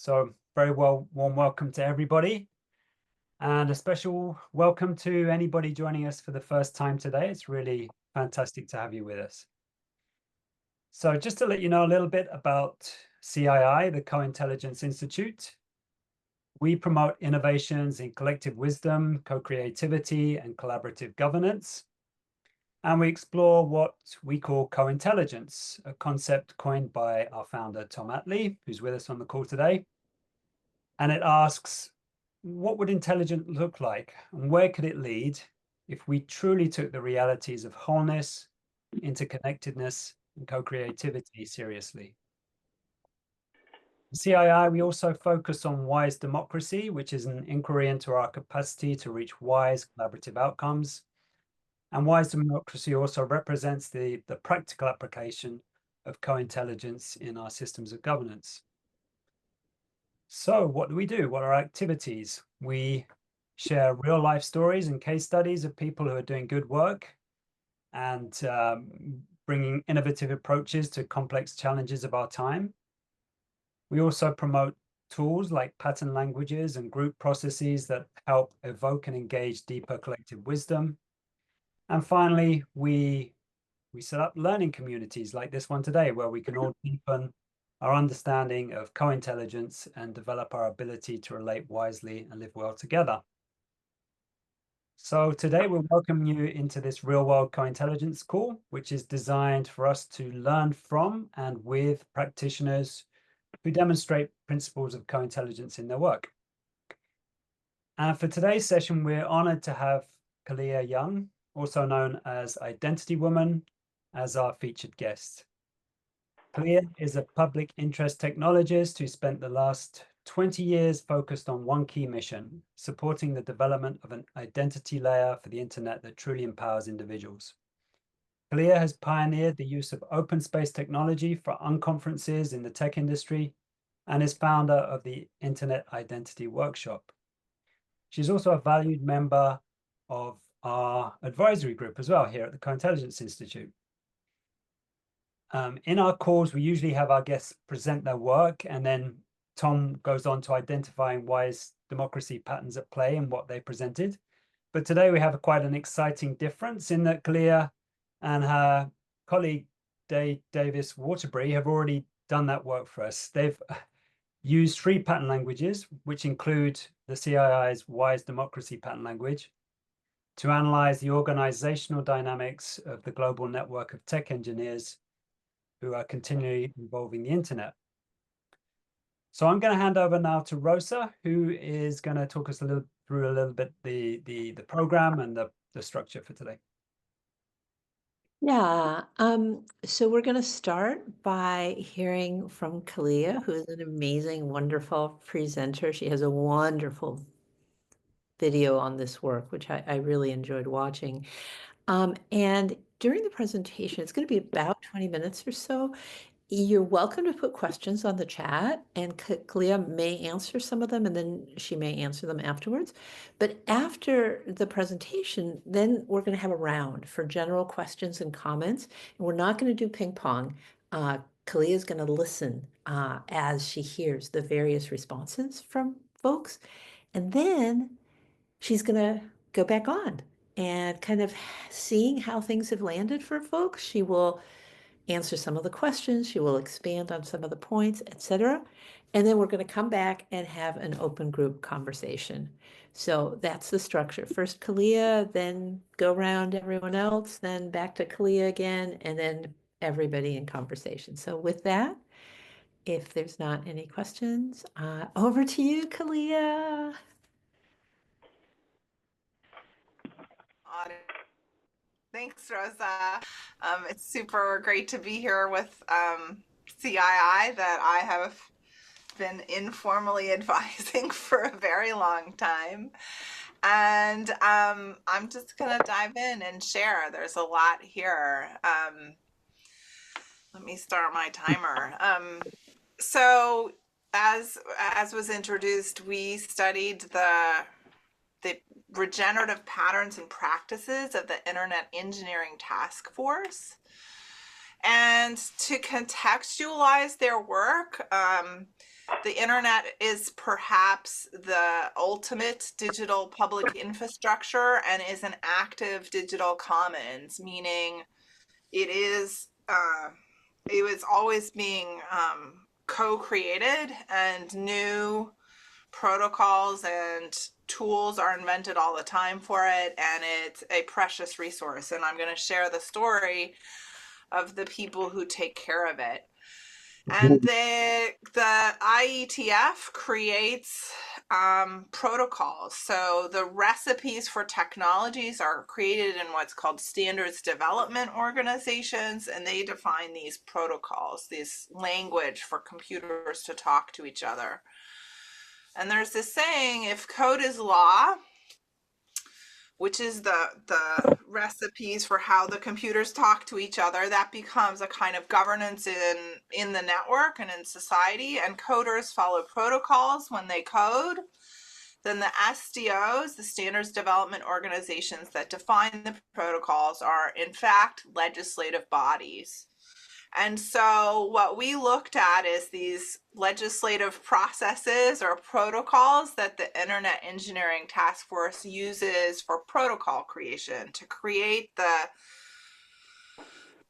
So very warm welcome to everybody, and a special welcome to anybody joining us for the first time today. It's really fantastic to have you with us. So just to let you know a little bit about CII, the Co-Intelligence Institute. We promote innovations in collective wisdom, co-creativity, and collaborative governance. And we explore what we call co-intelligence, a concept coined by our founder, Tom Attlee, who's with us on the call today. And it asks, what would intelligence look like and where could it lead if we truly took the realities of wholeness, interconnectedness, and co-creativity seriously? At CII, we also focus on wise democracy, which is an inquiry into our capacity to reach wise collaborative outcomes. And wise democracy also represents the practical application of co-intelligence in our systems of governance. So what do we do? What are our activities? We share real life stories and case studies of people who are doing good work and bringing innovative approaches to complex challenges of our time. We also promote tools like pattern languages and group processes that help evoke and engage deeper collective wisdom. And finally, we set up learning communities like this one today, where we can all deepen our understanding of co-intelligence and develop our ability to relate wisely and live well together. So today we're welcoming you into this real-world co-intelligence call, which is designed for us to learn from and with practitioners who demonstrate principles of co-intelligence in their work. And for today's session, we're honored to have Kaliya Young, also known as Identity Woman, as our featured guest. Kaliya is a public interest technologist who spent the last 20 years focused on one key mission, supporting the development of an identity layer for the internet that truly empowers individuals. Kaliya has pioneered the use of open space technology for unconferences in the tech industry and is founder of the Internet Identity Workshop. She's also a valued member of our advisory group as well here at the Co-Intelligence Institute. In our calls, we usually have our guests present their work, and then Tom goes on to identifying wise democracy patterns at play in what they presented. But today we have quite an exciting difference in that Kaliya and her colleague Davis Waterbury have already done that work for us. They've used 3 pattern languages, which include the CII's wise democracy pattern language, to analyze the organizational dynamics of the global network of tech engineers who are continually involving the internet. So I'm going to hand over now to Rosa, who is going to talk us through a little bit the program and the structure for today. Yeah, so we're going to start by hearing from Kaliya, who is an amazing, wonderful presenter. She has a wonderful video on this work, which I really enjoyed watching. And during the presentation, it's going to be about 20 minutes or so. You're welcome to put questions on the chat, and Kaliya may answer some of them, and then she may answer them afterwards. But after the presentation, then we're going to have a round for general questions and comments. And we're not going to do ping pong. Kaliya is going to listen as she hears the various responses from folks. And then she's going to go back on and kind of seeing how things have landed for folks. She will answer some of the questions, she will expand on some of the points, etc. And then we're going to come back and have an open group conversation. So that's the structure. First Kaliya, then go around everyone else, then back to Kaliya again, and then everybody in conversation. So with that, if there's not any questions, over to you, Kaliya. Thanks, Rosa. It's super great to be here with CII that I have been informally advising for a very long time. And I'm just going to dive in and share. There's a lot here. Let me start my timer. So as was introduced, we studied the regenerative patterns and practices of the Internet Engineering Taskforce. And to contextualize their work, the internet is perhaps the ultimate digital public infrastructure and is an active digital commons, meaning it was always being co-created, and new protocols and tools are invented all the time for it, and it's a precious resource. And I'm going to share the story of the people who take care of it. And the IETF creates protocols. So the recipes for technologies are created in what's called standards development organizations, and they define these protocols, this language for computers to talk to each other. And there's this saying, if code is law, which is the recipes for how the computers talk to each other, that becomes a kind of governance in the network and in society, and coders follow protocols when they code. Then the SDOs, the standards development organizations that define the protocols, are in fact legislative bodies. And so what we looked at is these legislative processes or protocols that the Internet Engineering Taskforce uses for protocol creation to create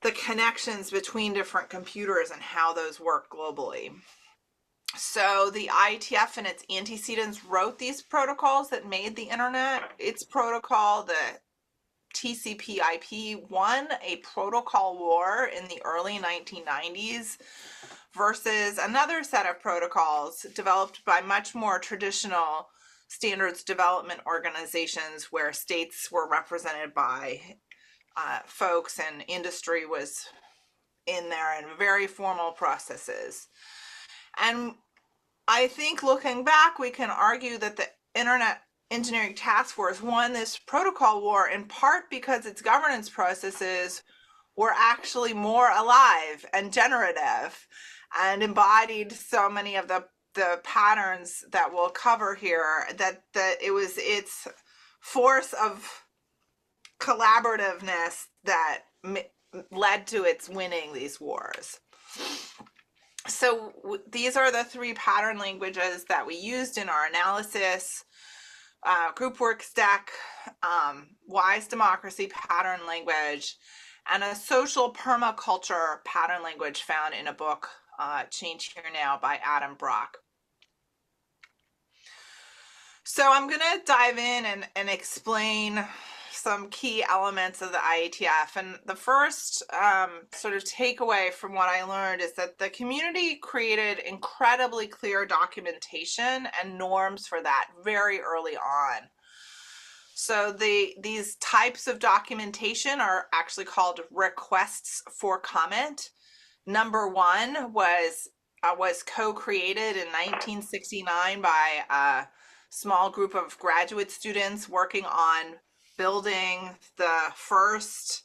the connections between different computers and how those work globally. So the IETF and its antecedents wrote these protocols that made the internet. Its protocol, the TCP/IP, won a protocol war in the early 1990s versus another set of protocols developed by much more traditional standards development organizations where states were represented by folks and industry was in there in very formal processes. And I think looking back, we can argue that the Internet Engineering Taskforce won this protocol war in part because its governance processes were actually more alive and generative and embodied so many of the patterns that we'll cover here, that it was its force of collaborativeness that led to its winning these wars. So these are the three pattern languages that we used in our analysis: GroupWorks Stack, Wise Democracy pattern language, and a social permaculture pattern language found in a book, Change Here Now by Adam Brock. So I'm going to dive in and explain some key elements of the IETF. And the first sort of takeaway from what I learned is that the community created incredibly clear documentation and norms for that very early on. So these types of documentation are actually called requests for comment. Number one was co-created in 1969 by a small group of graduate students working on building the first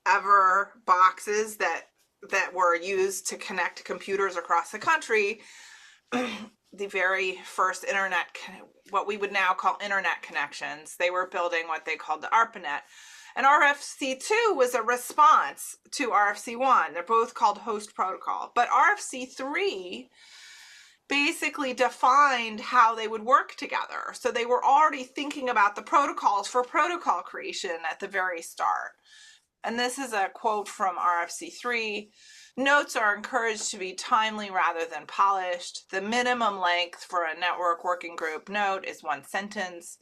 ever boxes that were used to connect computers across the country. The very first internet, what we would now call internet connections. They were building what they called the ARPANET. And RFC2 was a response to RFC1. They're both called host protocol. But RFC3 basically defined how they would work together. So they were already thinking about the protocols for protocol creation at the very start. And this is a quote from RFC3. Notes are encouraged to be timely rather than polished. The minimum length for a network working group note is 1 sentence.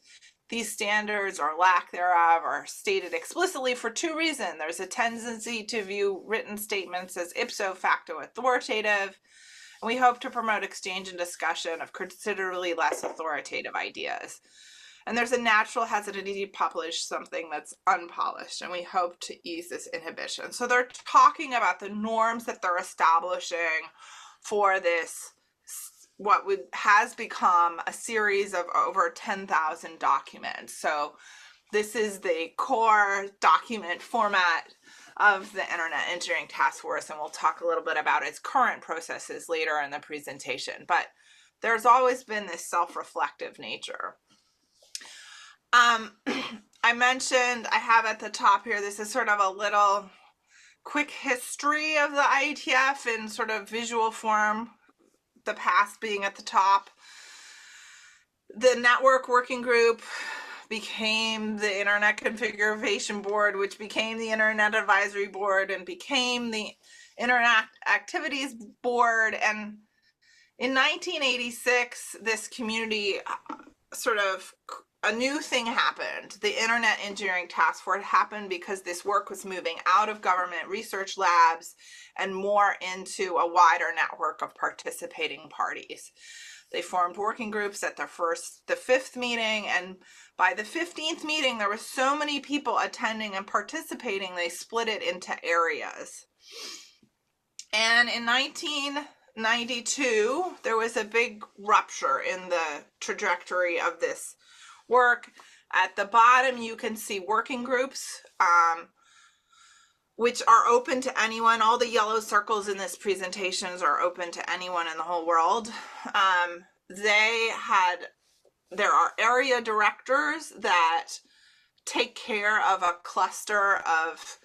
These standards, or lack thereof, are stated explicitly for two reasons. There's a tendency to view written statements as ipso facto authoritative, and we hope to promote exchange and discussion of considerably less authoritative ideas. And there's a natural hesitancy to publish something that's unpolished, and we hope to ease this inhibition. So they're talking about the norms that they're establishing for this, what has become a series of over 10,000 documents. So this is the core document format of the Internet Engineering Taskforce, and we'll talk a little bit about its current processes later in the presentation. But there's always been this self-reflective nature. I mentioned, I have at the top here, this is sort of a little quick history of the IETF in sort of visual form, the past being at the top. The network working group became the Internet Configuration Board, which became the Internet Advisory Board and became the Internet Activities Board. And in 1986, this community sort of, a new thing happened. The Internet Engineering Taskforce happened because this work was moving out of government research labs and more into a wider network of participating parties. They formed working groups at the fifth meeting, and by the 15th meeting, there were so many people attending and participating, they split it into areas. And in 1992, there was a big rupture in the trajectory of this work. At the bottom, you can see working groups, which are open to anyone. All the yellow circles in this presentation are open to anyone in the whole world. There are area directors that take care of a cluster of,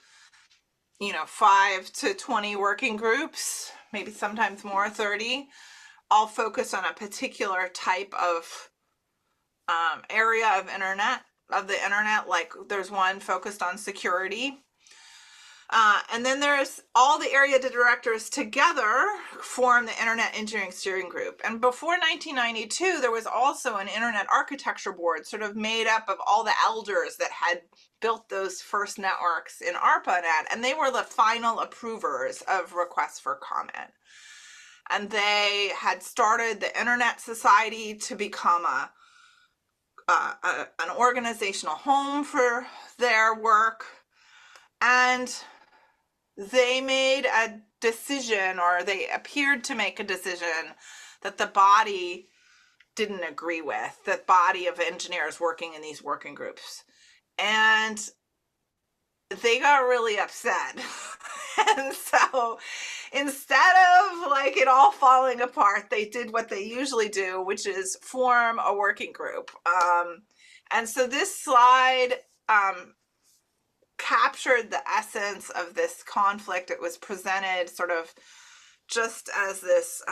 5 to 20 working groups, maybe sometimes more, 30, all focus on a particular type of area of the internet. Like there's one focused on security. And then there's all the area directors together form the Internet Engineering Steering Group. And before 1992, there was also an Internet Architecture Board sort of made up of all the elders that had built those first networks in ARPANET, and they were the final approvers of requests for comment. And they had started the Internet Society to become an organizational home for their work. And they made a decision, or they appeared to make a decision, that the body didn't agree with, the body of engineers working in these working groups. And they got really upset. And so instead of like it all falling apart, they did what they usually do, which is form a working group. And so this slide captured the essence of this conflict. It was presented sort of just as this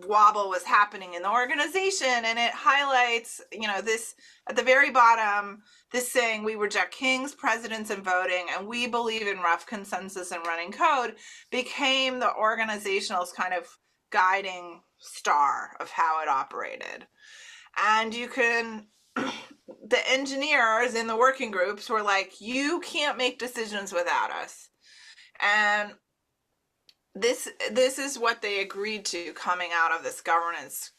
wobble was happening in the organization, and it highlights, this at the very bottom, this saying, "We reject kings, presidents, and voting, and we believe in rough consensus and running code," became the organizational's kind of guiding star of how it operated. And you can the engineers in the working groups were like, you can't make decisions without us. And this is what they agreed to coming out of this governance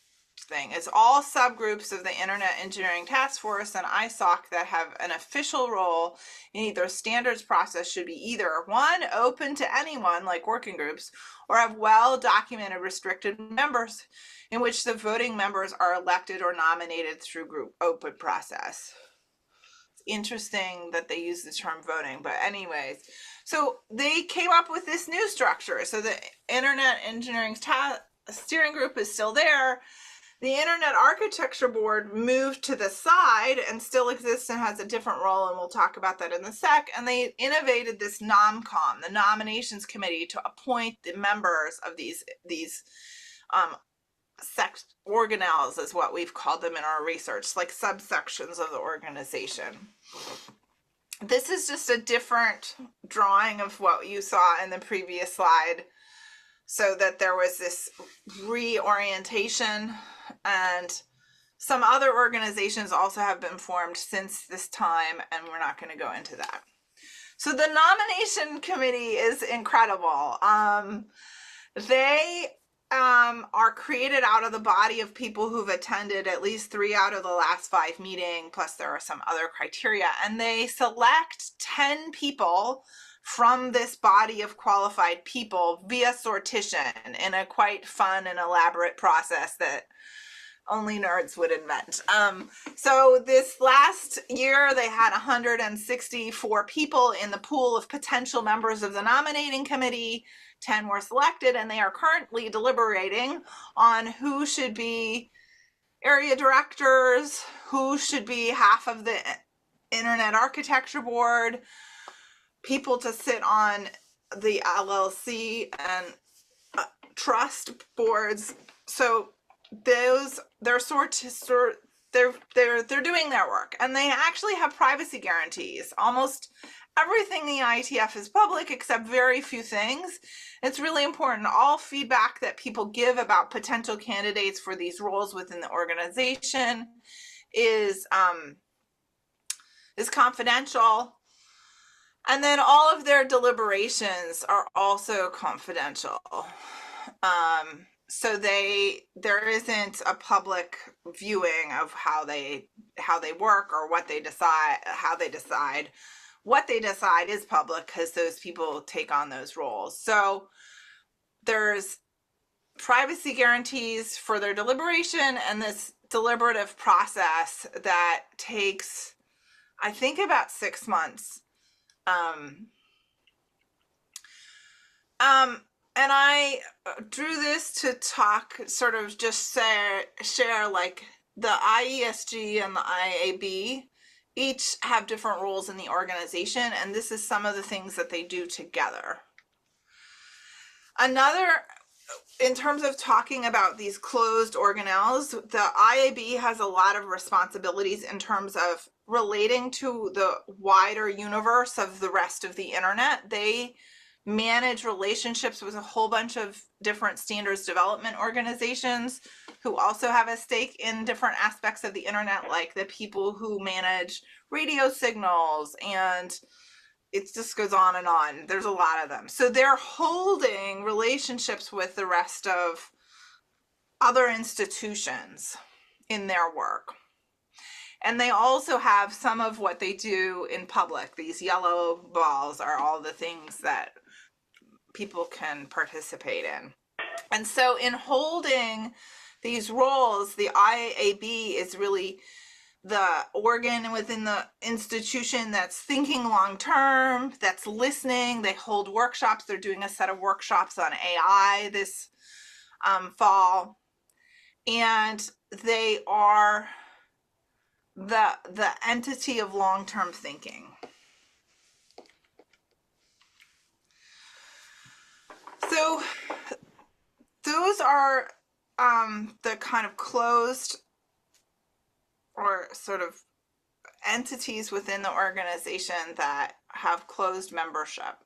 thing. It's all subgroups of the Internet Engineering Taskforce and ISOC that have an official role in either standards process should be either one, open to anyone like working groups, or have well-documented restricted members in which the voting members are elected or nominated through group open process. It's interesting that they use the term voting, but anyways, so they came up with this new structure. So the Internet Engineering Steering Group is still there. The Internet Architecture Board moved to the side and still exists and has a different role, and we'll talk about that in a sec. And they innovated this Nomcom, the nominations committee, to appoint the members of these organelles, is what we've called them in our research, like subsections of the organization. This is just a different drawing of what you saw in the previous slide, so that there was this reorientation, and some other organizations also have been formed since this time, and we're not going to go into that. So the nomination committee is incredible. They are created out of the body of people who've attended at least 3 out of the last 5 meetings, plus there are some other criteria, and they select 10 people from this body of qualified people via sortition in a quite fun and elaborate process that only nerds would invent. So this last year, they had 164 people in the pool of potential members of the nominating committee. 10 were selected, and they are currently deliberating on who should be area directors, who should be half of the Internet Architecture Board, people to sit on the LLC and trust boards. So those they're they're doing their work, and they actually have privacy guarantees. Almost everything the IETF is public except very few things. It's really important. All feedback that people give about potential candidates for these roles within the organization is confidential. And then all of their deliberations are also confidential. So there isn't a public viewing of how they work or what they decide, how they decide. What they decide is public because those people take on those roles. So there's privacy guarantees for their deliberation and this deliberative process that takes, I think, about 6 months. And I drew this to talk, sort of just share like the IESG and the IAB each have different roles in the organization, and this is some of the things that they do together. Another, in terms of talking about these closed organelles, the IAB has a lot of responsibilities in terms of relating to the wider universe of the rest of the internet. They manage relationships with a whole bunch of different standards development organizations who also have a stake in different aspects of the internet, like the people who manage radio signals, and it just goes on and on. There's a lot of them. So they're holding relationships with the rest of other institutions in their work. And they also have some of what they do in public. These yellow balls are all the things that people can participate in. And so in holding these roles, the IAB is really the organ within the institution that's thinking long-term, that's listening. They hold workshops. They're doing a set of workshops on AI this fall. And they are the entity of long-term thinking. So those are the kind of closed or sort of entities within the organization that have closed membership.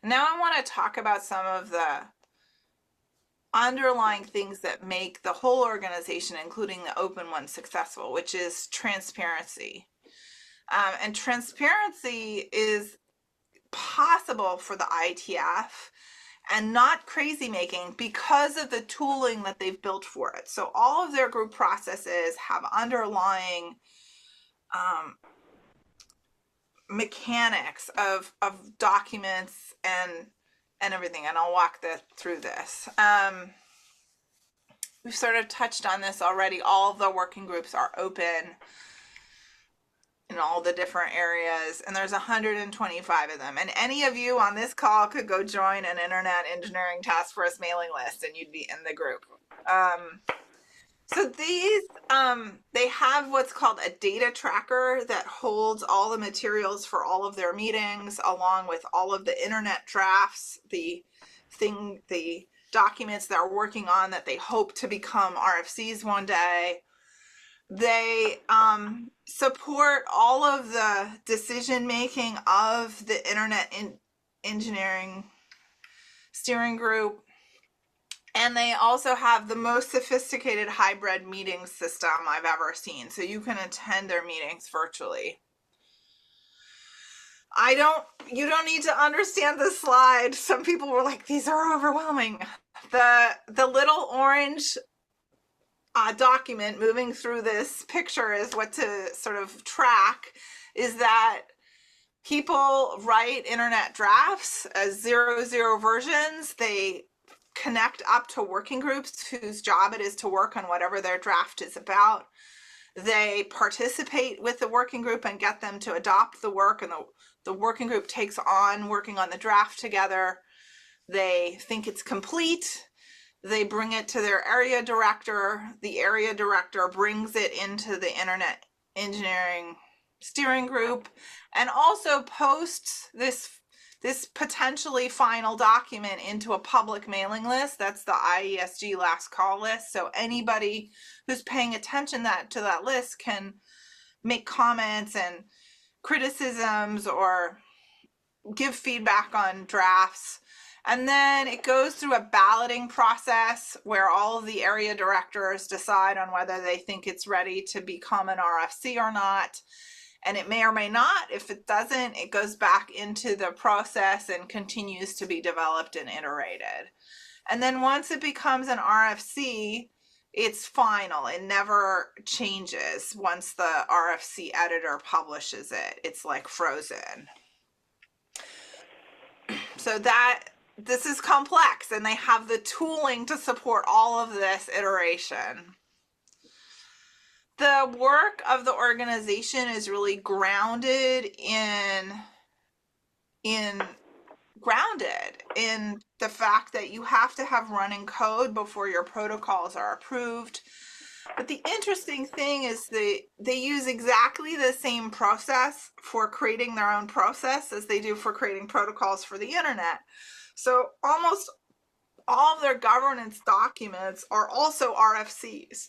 Now I want to talk about some of the underlying things that make the whole organization, including the open one, successful, which is transparency. And transparency is possible for the IETF and not crazy making because of the tooling that they've built for it. So all of their group processes have underlying mechanics of documents and everything, and I'll walk through this. We've sort of touched on this already. All of the working groups are open in all the different areas, and there's 125 of them. And any of you on this call could go join an Internet Engineering Taskforce mailing list, and you'd be in the group. So these, they have what's called a data tracker that holds all the materials for all of their meetings, along with all of the internet drafts, the documents that are working on that they hope to become RFCs one day. They support all of the decision making of the Internet Engineering Steering Group. And they also have the most sophisticated hybrid meeting system I've ever seen. So you can attend their meetings virtually. You don't need to understand this slide. Some people were like, these are overwhelming. The little orange document moving through this picture is what to sort of track, is that people write internet drafts as 0.0 versions. They connect up to working groups whose job it is to work on whatever their draft is about. They participate with the working group and get them to adopt the work, and the working group takes on working on the draft together. They think it's complete. They bring it to their area director. The area director brings it into the Internet Engineering Steering Group and also posts this this potentially final document into a public mailing list. That's the IESG last call list. So anybody who's paying attention to that list can make comments and criticisms or give feedback on drafts. And then it goes through a balloting process where all of the area directors decide on whether they think it's ready to become an RFC or not. And it may or may not. If it doesn't, it goes back into the process and continues to be developed and iterated. And then once it becomes an RFC, it's final. It never changes once the RFC editor publishes it. It's like frozen. So this is complex, and they have the tooling to support all of this iteration. The work of the organization is really grounded in the fact that you have to have running code before your protocols are approved. But the interesting thing is they use exactly the same process for creating their own process as they do for creating protocols for the internet. So almost all of their governance documents are also RFCs.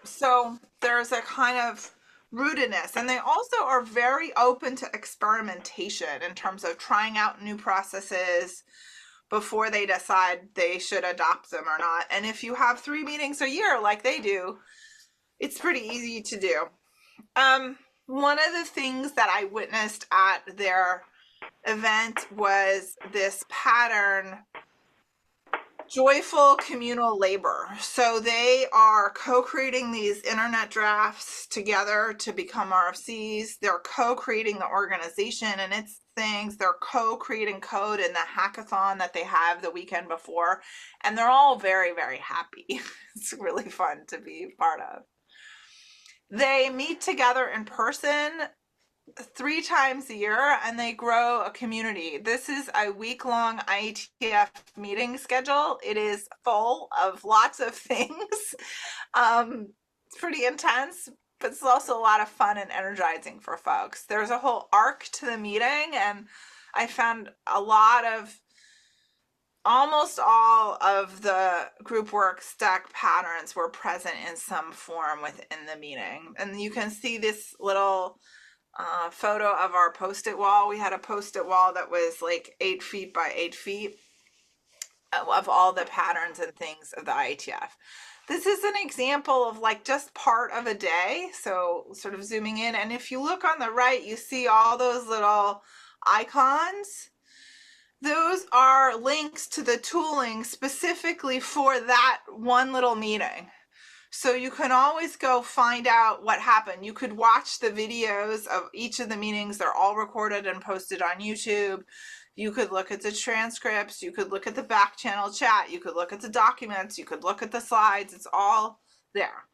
So there's a kind of rootedness, and they also are very open to experimentation in terms of trying out new processes before they decide they should adopt them or not. And if you have 3 meetings a year like they do, it's pretty easy to do. One of the things that I witnessed at their event was this pattern, joyful communal labor. So they are co-creating these internet drafts together to become RFCs. They're co-creating the organization and its things. They're co-creating code in the hackathon that they have the weekend before. And they're all very, very happy. It's really fun to be part of. They meet together in person 3 times a year, and they grow a community. This is a week-long IETF meeting schedule. It is full of lots of things. It's pretty intense, but it's also a lot of fun and energizing for folks. There's a whole arc to the meeting, and I found almost all of the group work stack patterns were present in some form within the meeting. And you can see this little photo of our post-it wall. We had a post-it wall that was like 8 feet by 8 feet of all the patterns and things of the IETF. This is an example of like just part of a day. So sort of zooming in, and if you look on the right, you see all those little icons. Those are links to the tooling specifically for that one little meeting. So you can always go find out what happened. You could watch the videos of each of the meetings. They're all recorded and posted on YouTube. You could look at the transcripts. You could look at the back channel chat. You could look at the documents. You could look at the slides. It's all there.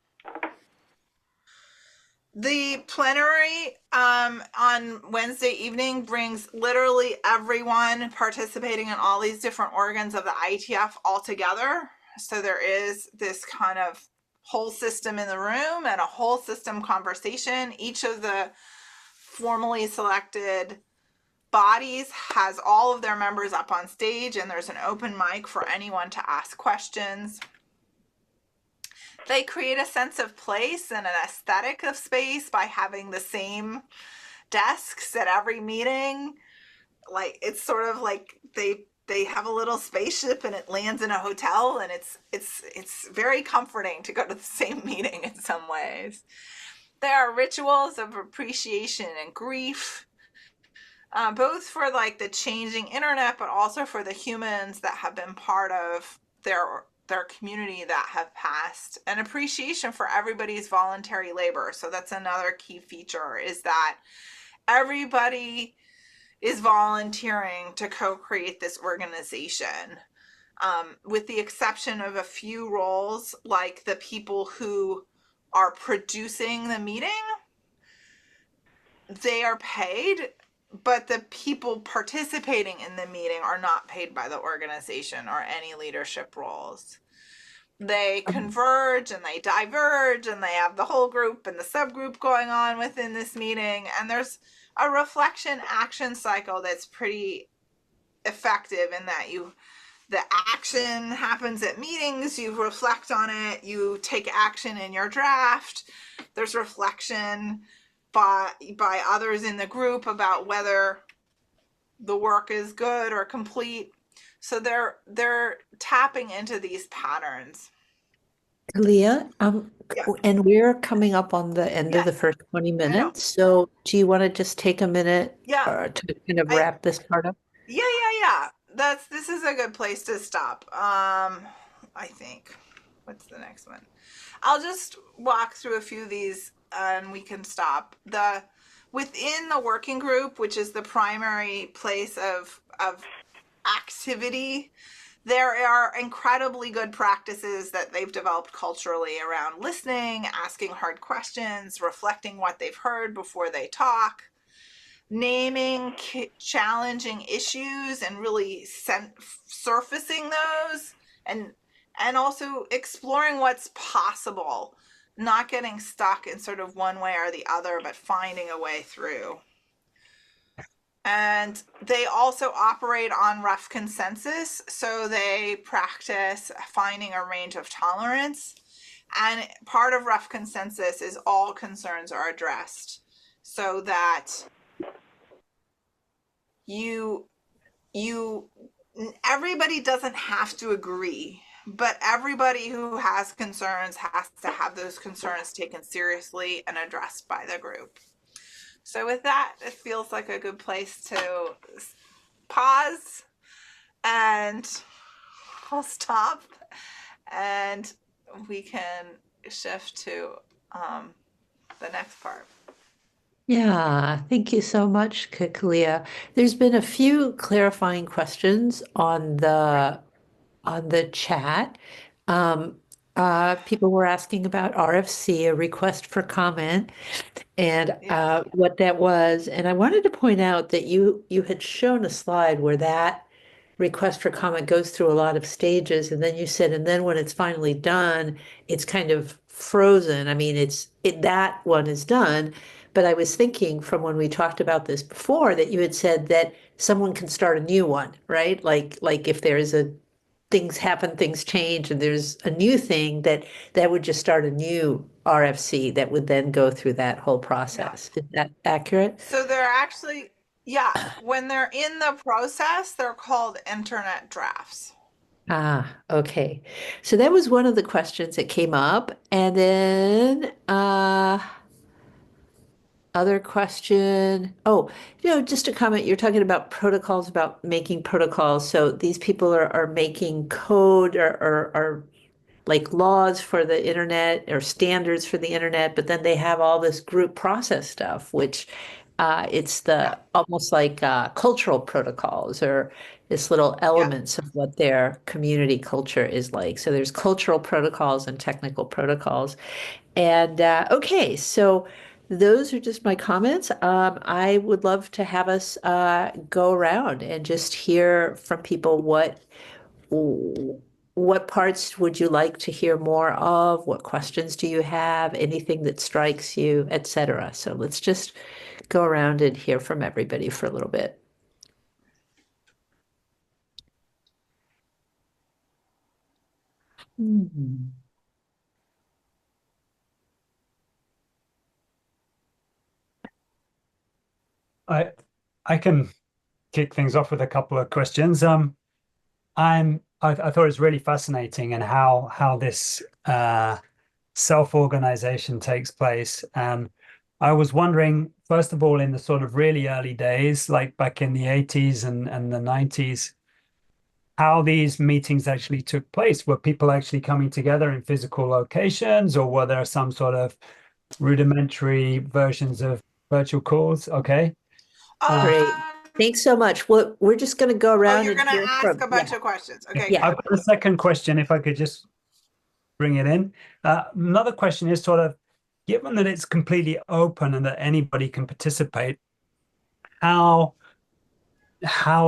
The plenary on Wednesday evening brings literally everyone participating in all these different organs of the IETF all together. So there is this kind of whole system in the room and a whole system conversation. Each of the formally selected bodies has all of their members up on stage, and there's an open mic for anyone to ask questions. They create a sense of place and an aesthetic of space by having the same desks at every meeting. Like it's sort of like they have a little spaceship and it lands in a hotel, and it's very comforting to go to the same meeting in some ways. There are rituals of appreciation and grief, both for like the changing internet, but also for the humans that have been part of their community that have passed, and appreciation for everybody's voluntary labor. So that's another key feature, is that everybody is volunteering to co-create this organization, with the exception of a few roles, like the people who are producing the meeting. They are paid, but the people participating in the meeting are not paid by the organization or any leadership roles. they converge and they diverge, and they have the whole group and the subgroup going on within this meeting. And there's a reflection action cycle that's pretty effective in that the action happens at meetings, you reflect on it, you take action in your draft. There's reflection by others in the group about whether the work is good or complete. So they're tapping into these patterns. Kaliya, Yeah. and we're coming up on the end of the Yes, first 20 I know. minutes. So do you want to just take a minute Yeah. to kind of wrap this part up? Yeah. This is a good place to stop. I think. What's the next one? I'll just walk through a few of these and we can stop. Within the working group, which is the primary place of activity, there are incredibly good practices that they've developed culturally around listening, asking hard questions, reflecting what they've heard before they talk, naming challenging issues and really surfacing those, and also exploring what's possible, not getting stuck in sort of one way or the other, but finding a way through. And they also operate on rough consensus, so they practice finding a range of tolerance. And part of rough consensus is all concerns are addressed, so that everybody doesn't have to agree, but everybody who has concerns has to have those concerns taken seriously and addressed by the group. So with that, it feels like a good place to pause, and I'll stop and we can shift to the next part. Yeah, thank you so much, Kaliya. There's been a few clarifying questions on the chat. People were asking about RFC, a request for comment, and what that was. And I wanted to point out that you had shown a slide where that request for comment goes through a lot of stages, and then you said, and then when it's finally done, it's kind of frozen. I mean, that one is done. But I was thinking from when we talked about this before that you had said that someone can start a new one, right? Like if there is things happen, things change, and there's a new thing that would just start a new RFC that would then go through that whole process. Is that accurate? So they're actually, when they're in the process, they're called internet drafts. Okay. So that was one of the questions that came up. And then other question. Oh, just a comment. You're talking about protocols, about making protocols. So these people are making code or like laws for the internet or standards for the internet, but then they have all this group process stuff, which it's almost like cultural protocols or this little elements of what their community culture is like. So there's cultural protocols and technical protocols. And okay, so those are just my comments. I would love to have us go around and just hear from people what parts would you like to hear more of? What questions do you have? Anything that strikes you, etc. So let's just go around and hear from everybody for a little bit. I can kick things off with a couple of questions. I thought it was really fascinating and how this self-organization takes place. And I was wondering, first of all, in the sort of really early days, like back in the 80s and the 90s, how these meetings actually took place. Were people actually coming together in physical locations, or were there some sort of rudimentary versions of virtual calls? Okay. Great. Thanks so much. Well, we're just going to go around. You're going to ask a bunch of questions. Okay. Yeah. I've got a second question, if I could just bring it in. Another question is sort of, given that it's completely open and that anybody can participate, how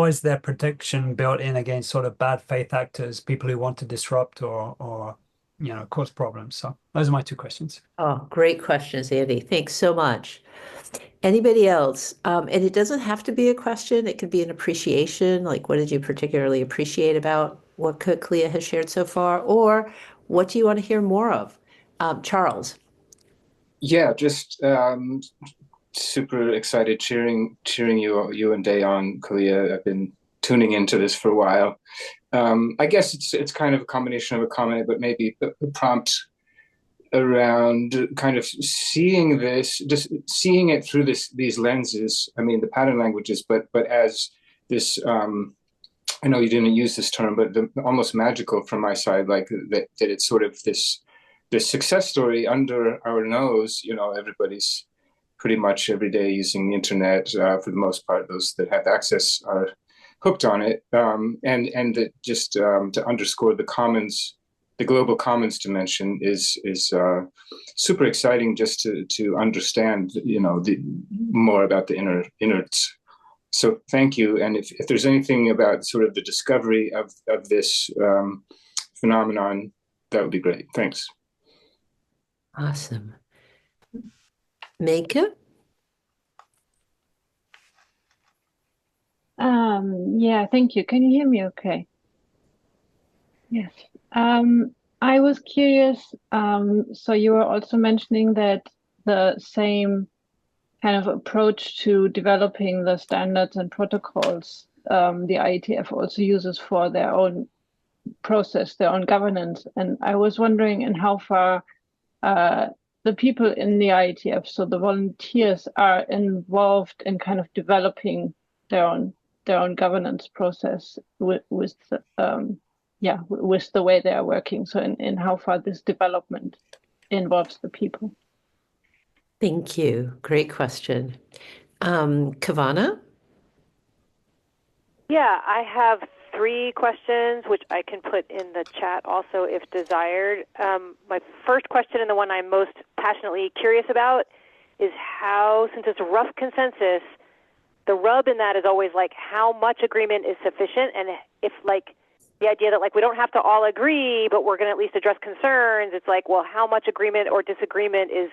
is their protection built in against sort of bad faith actors, people who want to disrupt or cause problems. So those are my two questions. Oh, great questions, Andy. Thanks so much. Anybody else? And it doesn't have to be a question. It could be an appreciation, like what did you particularly appreciate about what Kaliya has shared so far, or what do you want to hear more of? Charles. Yeah, just super excited cheering you and Day on, Kaliya. I've been tuning into this for a while. I guess it's kind of a combination of a comment, but maybe a prompt around kind of seeing this, just seeing it through these lenses. I mean, the pattern languages, but as this. I know you didn't use this term, but almost magical from my side, like that it's sort of this success story under our nose. Everybody's pretty much every day using the internet. For the most part, those that have access are hooked on it, and that just to underscore the commons, the global commons dimension is super exciting. Just to understand, more about the innards. So thank you. And if there's anything about sort of the discovery of this phenomenon, that would be great. Thanks. Awesome. Meike? Yeah, thank you. Can you hear me okay? Yes. I was curious, so you were also mentioning that the same kind of approach to developing the standards and protocols the IETF also uses for their own process, their own governance. And I was wondering in how far the people in the IETF, so the volunteers, are involved in kind of developing their own governance process with the way they are working. So in how far this development involves the people. Thank you. Great question. Kavana? Yeah, I have 3 questions, which I can put in the chat also if desired. My first question, and the one I'm most passionately curious about, is how, since it's a rough consensus, the rub in that is always like how much agreement is sufficient, and if like the idea that like we don't have to all agree, but we're going to at least address concerns, it's like, well, how much agreement or disagreement is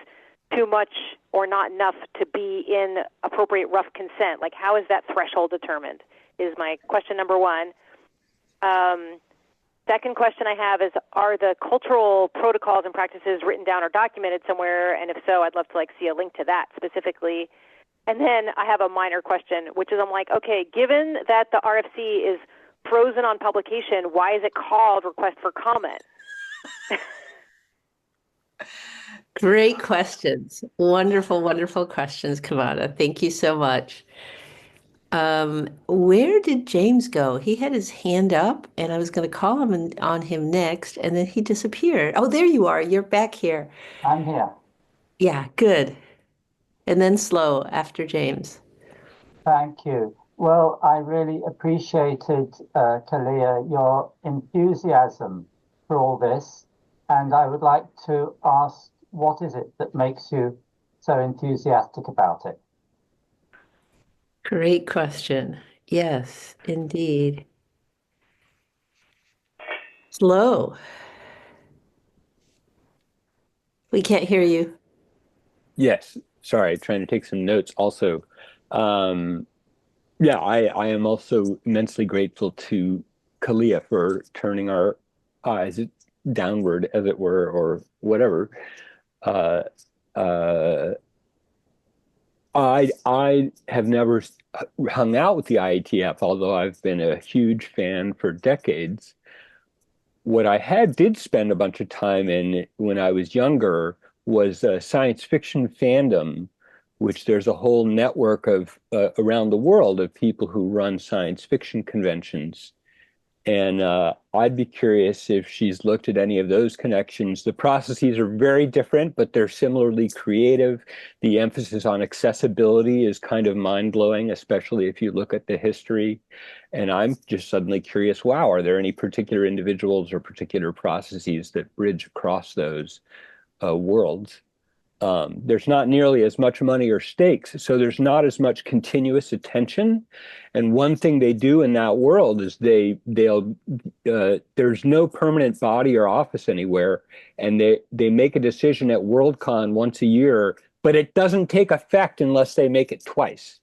too much or not enough to be in appropriate rough consent? Like, how is that threshold determined is my question number 1. Second question I have is, are the cultural protocols and practices written down or documented somewhere? And if so, I'd love to like see a link to that specifically. And then I have a minor question, which is I'm like, okay, given that the RFC is frozen on publication, why is it called request for comment? Great questions. Wonderful, wonderful questions, Kavana. Thank you so much. Where did James go? He had his hand up and I was going to call him on him next, and then he disappeared. Oh, there you are. You're back here. I'm here. Yeah, good. And then slow after James. Thank you. Well, I really appreciated, Kaliya, your enthusiasm for all this. And I would like to ask, what is it that makes you so enthusiastic about it? Great question. Yes, indeed. Slow. We can't hear you. Yes, sorry, trying to take some notes also. Yeah, I am also immensely grateful to Kaliya for turning our eyes downward, as it were, or whatever. I have never hung out with the IETF, although I've been a huge fan for decades. What I did spend a bunch of time in when I was younger was science fiction fandom, which there's a whole network of around the world of people who run science fiction conventions. And I'd be curious if she's looked at any of those connections. The processes are very different, but they're similarly creative. The emphasis on accessibility is kind of mind-blowing, especially if you look at the history. And I'm just suddenly curious, wow, are there any particular individuals or particular processes that bridge across those worlds? There's not nearly as much money or stakes, so there's not as much continuous attention. And one thing they do in that world is there's no permanent body or office anywhere, and they make a decision at Worldcon once a year, but it doesn't take effect unless they make it twice.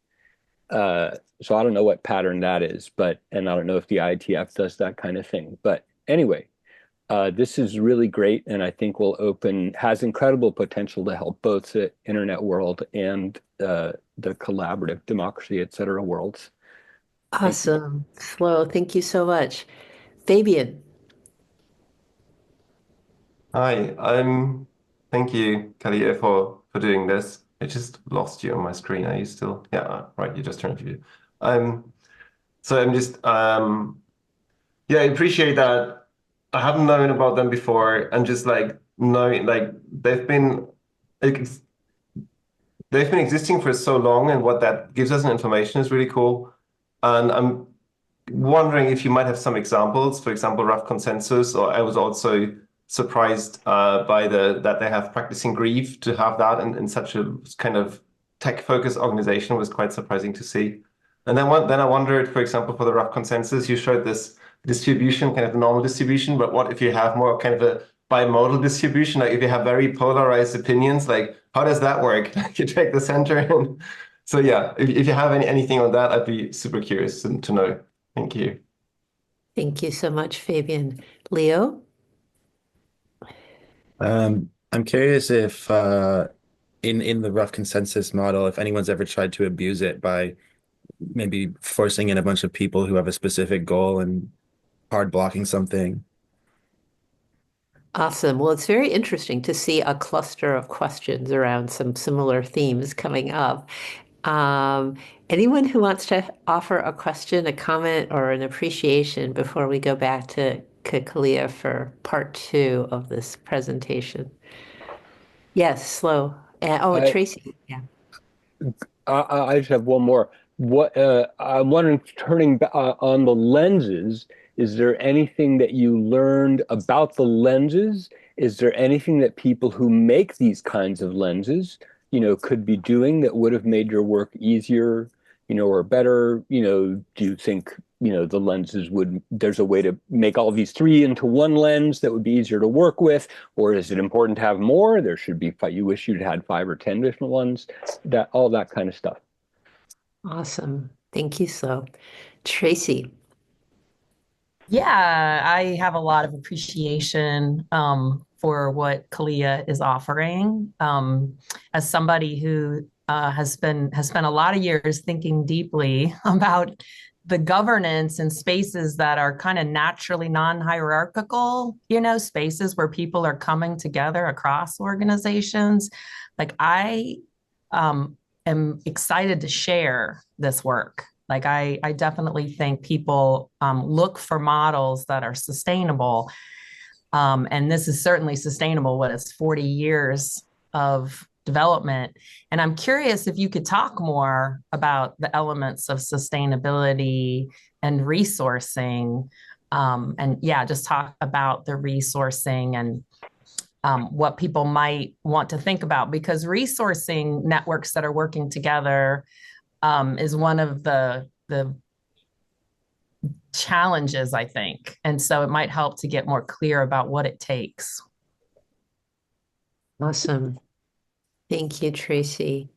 So I don't know what pattern that is, and I don't know if the IETF does that kind of thing. But anyway, this is really great, and I think has incredible potential to help both the internet world and the collaborative democracy, et cetera, worlds. Awesome. Flo, thank you so much. Fabian. Hi, thank you, Kaliya, for doing this. I just lost you on my screen. Are you still? Yeah, right. You just turned view. So I'm just yeah, I appreciate that. I haven't known about them before, and just like knowing like they've been existing for so long, and what that gives us in information is really cool. And I'm wondering if you might have some examples, for example, rough consensus, or I was also surprised by that they have practicing grief. To have that in such a kind of tech-focused organization was quite surprising to see. And then I wondered, for example, for the rough consensus, you showed this distribution, kind of the normal distribution, but what if you have more kind of a bimodal distribution? Like if you have very polarized opinions, like how does that work? You take the center and so yeah, if you have anything on that, I'd be super curious to know. Thank you. Thank you so much, Fabian. Leo? I'm curious if in the rough consensus model, if anyone's ever tried to abuse it by maybe forcing in a bunch of people who have a specific goal and hard blocking something. Awesome. Well, it's very interesting to see a cluster of questions around some similar themes coming up. Anyone who wants to offer a question, a comment, or an appreciation before we go back to Kaliya for part 2 of this presentation? Yes, Slow. Tracy. Yeah. I just have one more. I'm wondering, turning on the lenses, is there anything that you learned about the lenses? Is there anything that people who make these kinds of lenses, could be doing that would have made your work easier, or better? Do you think, the lenses there's a way to make all these 3 into one lens that would be easier to work with? Or is it important to have more? There should be, you wish you'd had 5 or 10 different ones, all that kind of stuff. Awesome. Thank you, Slow. Tracy. Yeah, I have a lot of appreciation for what Kaliya is offering. As somebody who has spent a lot of years thinking deeply about the governance in spaces that are kind of naturally non-hierarchical, spaces where people are coming together across organizations. Like I am excited to share this work. Like I definitely think people look for models that are sustainable. And this is certainly sustainable. What is 40 years of development? And I'm curious if you could talk more about the elements of sustainability and resourcing. And yeah, just talk about the resourcing and what people might want to think about, because resourcing networks that are working together is one of the challenges, I think. And so it might help to get more clear about what it takes. Awesome. Thank you, Tracy.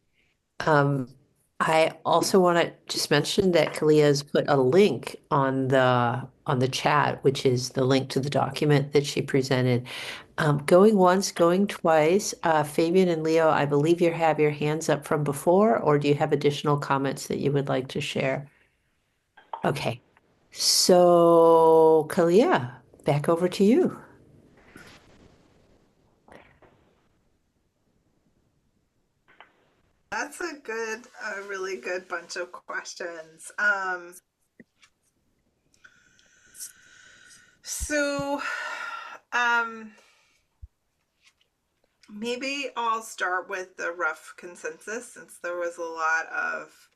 I also want to just mention that Kaliya has put a link on the chat, which is the link to the document that she presented. Going once, going twice. Fabian and Leo, I believe you have your hands up from before, or do you have additional comments that you would like to share? Okay. So, Kaliya, back over to you. That's a really good bunch of questions. Maybe I'll start with the rough consensus, since there was a lot of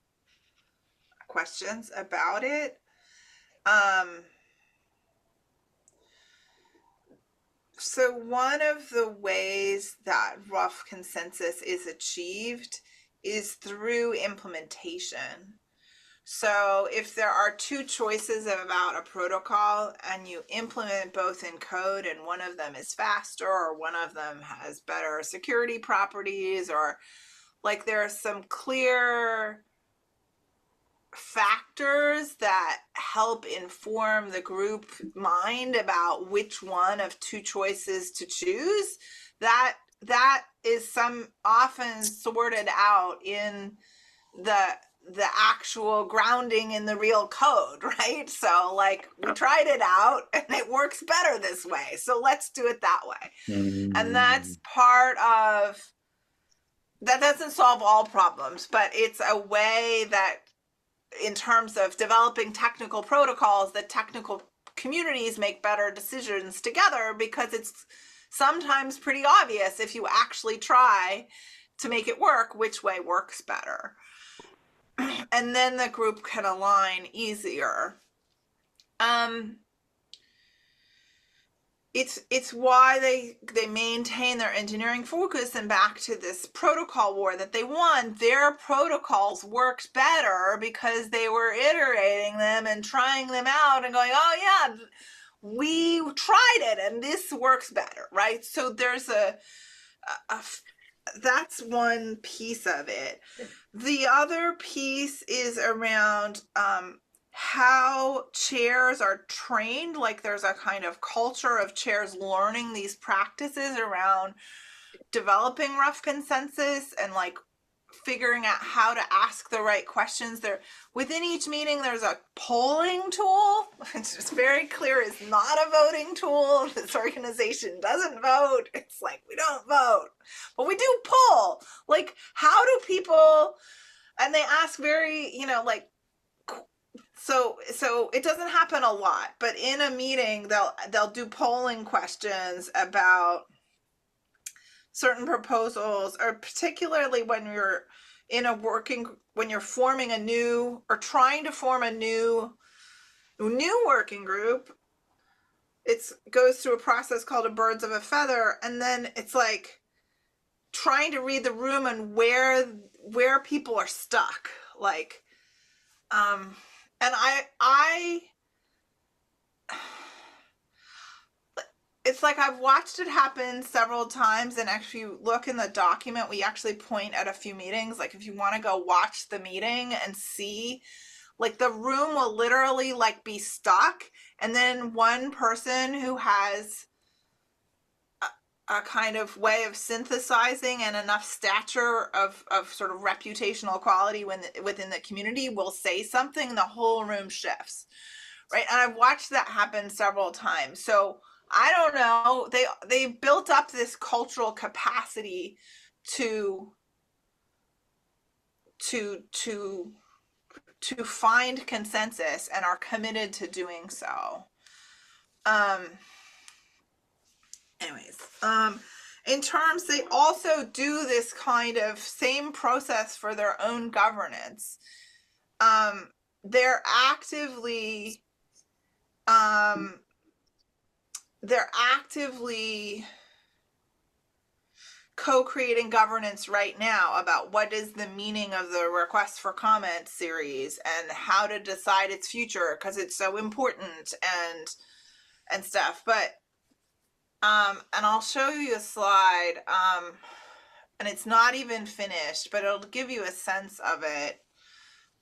questions about it. So one of the ways that rough consensus is achieved is through implementation. So if there are two choices about a protocol and you implement both in code and one of them is faster or one of them has better security properties, or like there are some clear factors that help inform the group mind about which one of two choices to choose, that is often sorted out in the actual grounding in the real code, right? So like we tried it out and it works better this way, so let's do it that way. And that's part of that. Doesn't solve all problems, but it's a way that in terms of developing technical protocols, that technical communities make better decisions together, because it's sometimes pretty obvious if you actually try to make it work which way works better. And then the group can align easier. It's why they maintain their engineering focus, and back to this protocol war that they won, their protocols worked better because they were iterating them and trying them out and going, oh yeah, we tried it and this works better, right? So there's that's one piece of it. The other piece is around how chairs are trained. Like there's a kind of culture of chairs learning these practices around developing rough consensus and like figuring out how to ask the right questions. There, within each meeting, there's a polling tool. It's just very clear it's not a voting tool. This organization doesn't vote. It's like, we don't vote, but we do poll. Like, how do people, and they ask very, like, so it doesn't happen a lot, but in a meeting, they'll do polling questions about certain proposals, or particularly when you're when you're forming a new, or trying to form a new working group. It goes through a process called a birds of a feather, and then it's like trying to read the room and where people are stuck, like, and it's like I've watched it happen several times, and if you look in the document, we actually point at a few meetings. Like if you want to go watch the meeting and see, like the room will literally like be stuck, and then one person who has a kind of way of synthesizing and enough stature of sort of reputational quality within the community will say something, the whole room shifts, right? And I've watched that happen several times. So I don't know, they built up this cultural capacity to find consensus and are committed to doing so. In terms, they also do this kind of same process for their own governance. They're actively co-creating governance right now about what is the meaning of the request for comment series and how to decide its future, because it's so important and stuff. But and I'll show you a slide, and it's not even finished, but it'll give you a sense of it.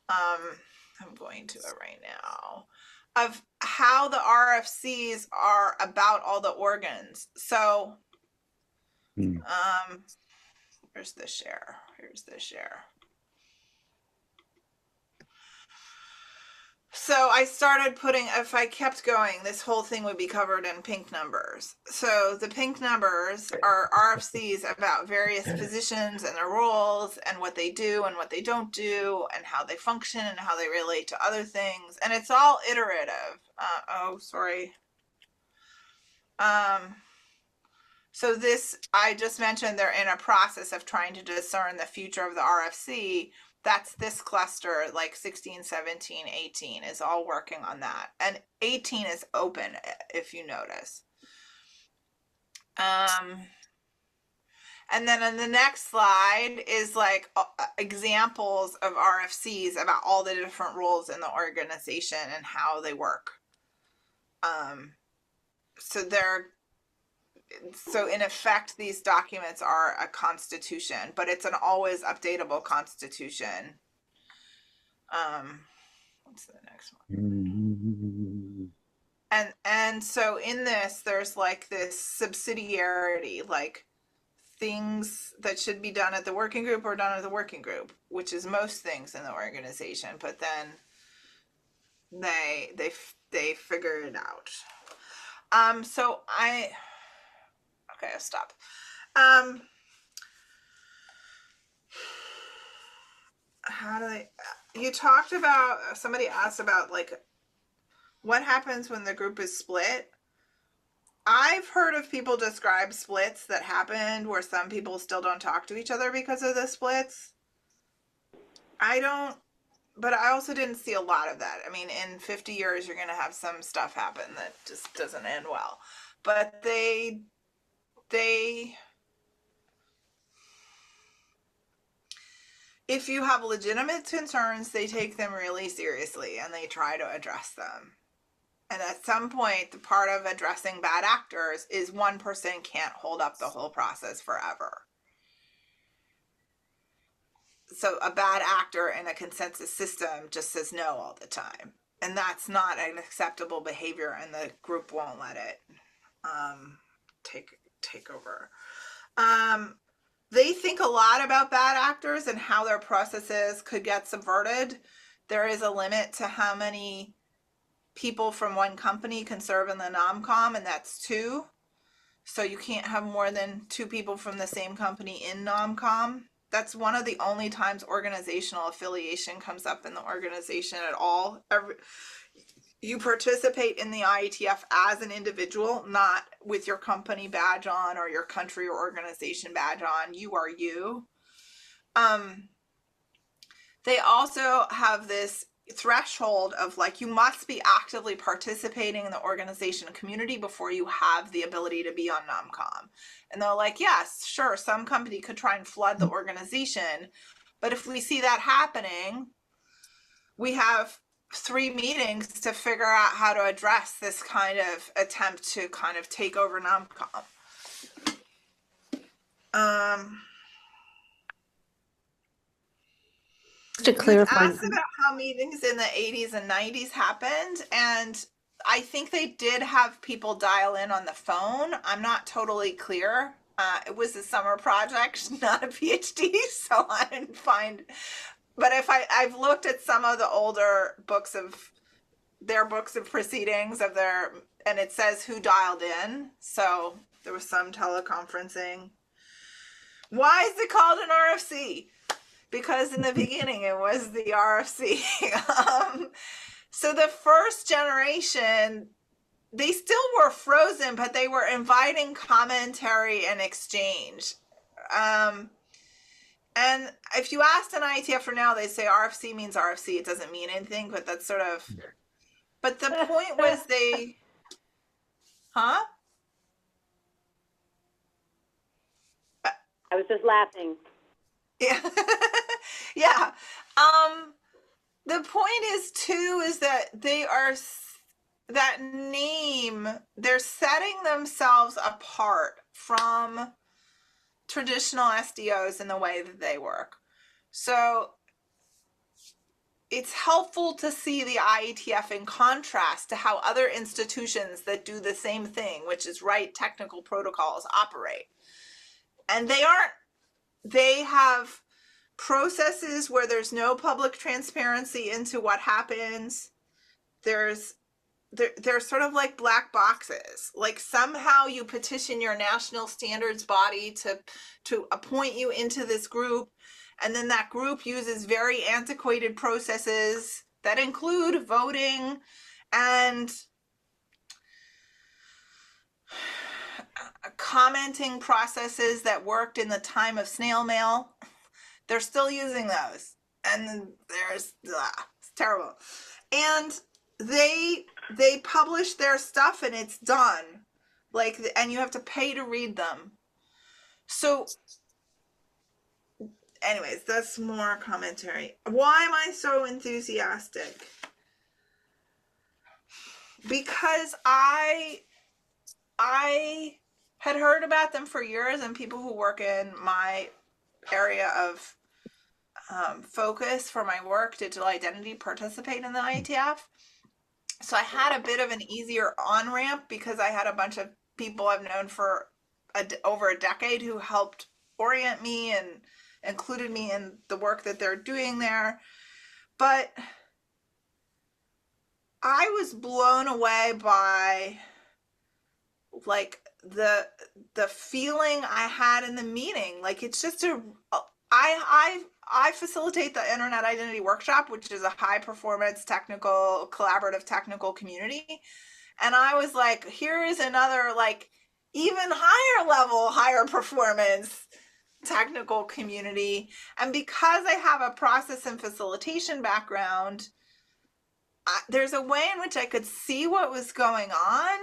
I'm going to it right now, of how the RFCs are about all the organs. So, where's the share? Here's the share. So I started putting, if I kept going, this whole thing would be covered in pink numbers. So the pink numbers are RFCs about various positions and their roles and what they do and what they don't do and how they function and how they relate to other things. And it's all iterative. So this, I just mentioned they're in a process of trying to discern the future of the RFC. That's this cluster, like 16, 17, 18 is all working on that. And 18 is open, if you notice. And then on the next slide is like examples of RFCs about all the different roles in the organization and how they work. So in effect, these documents are a constitution, but it's an always updatable constitution. What's the next one? And so in this, there's like this subsidiarity, like things that should be done at the working group are done at the working group, which is most things in the organization, but then they figure it out. Okay, I'll stop. You talked about, somebody asked about like what happens when the group is split. I've heard of people describe splits that happened where some people still don't talk to each other because of the splits. But I also didn't see a lot of that. I mean, in 50 years, you're going to have some stuff happen that just doesn't end well. But if you have legitimate concerns, they take them really seriously and they try to address them. And at some point, the part of addressing bad actors is one person can't hold up the whole process forever. So a bad actor in a consensus system just says no all the time. And that's not an acceptable behavior, and the group won't let it take over. They think a lot about bad actors and how their processes could get subverted. There is a limit to how many people from one company can serve in the Nomcom, and that's 2. So you can't have more than 2 people from the same company in Nomcom. That's one of the only times organizational affiliation comes up in the organization at all. You participate in the IETF as an individual, not with your company badge on or your country or organization badge on. You are you. They also have this threshold of like, you must be actively participating in the organization and community before you have the ability to be on Nomcom. And they're like, yes, sure, some company could try and flood the organization, but if we see that happening, we have 3 meetings to figure out how to address this kind of attempt to kind of take over Nomcom. To clarify, you asked about how meetings in the 80s and 90s happened, and I think they did have people dial in on the phone. I'm not totally clear. It was a summer project, not a PhD, so I didn't find. But I've looked at some of the older books of proceedings and it says who dialed in. So there was some teleconferencing. Why is it called an RFC? Because in the beginning it was the RFC. So the first generation, they still were frozen, but they were inviting commentary and exchange. And if you asked an IETF for now, they say RFC means RFC. It doesn't mean anything, but that's sort of. But the point was huh? I was just laughing. Yeah. Yeah. The point is too, is that they're setting themselves apart from traditional SDOs in the way that they work. So it's helpful to see the IETF in contrast to how other institutions that do the same thing, which is write technical protocols, operate. And they have processes where there's no public transparency into what happens. They're sort of like black boxes. Like somehow you petition your national standards body to appoint you into this group, and then that group uses very antiquated processes that include voting and commenting processes that worked in the time of snail mail. They're still using those, and it's terrible. And they publish their stuff and it's done. like, and you have to pay to read them. So anyways, that's more commentary. Why am I so enthusiastic? Because I had heard about them for years, and people who work in my area of focus for my work, digital identity, participate in the IETF. So I had a bit of an easier on-ramp because I had a bunch of people I've known for over a decade who helped orient me and included me in the work that they're doing there. But I was blown away by like the feeling I had in the meeting. Like, it's just I facilitate the Internet Identity Workshop, which is a high performance collaborative technical community. And I was like, here is another, like, even higher level, higher performance technical community. And because I have a process and facilitation background, there's a way in which I could see what was going on,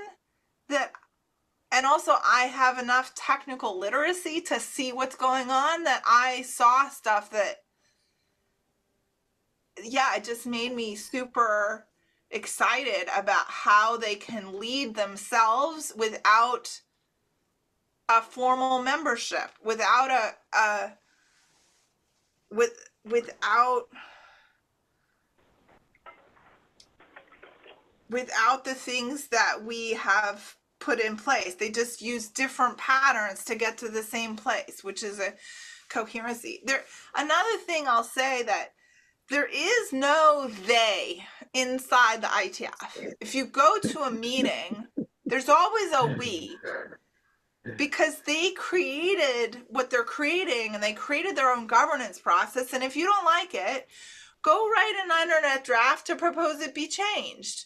and also I have enough technical literacy to see what's going on, that I saw stuff that, yeah, it just made me super excited about how they can lead themselves without a formal membership, without without the things that we have put in place. They just use different patterns to get to the same place, which is a coherency. Another thing I'll say, that there is no they inside the IETF. If you go to a meeting, there's always a we, because they created what they're creating, and they created their own governance process. And if you don't like it, go write an internet draft to propose it be changed,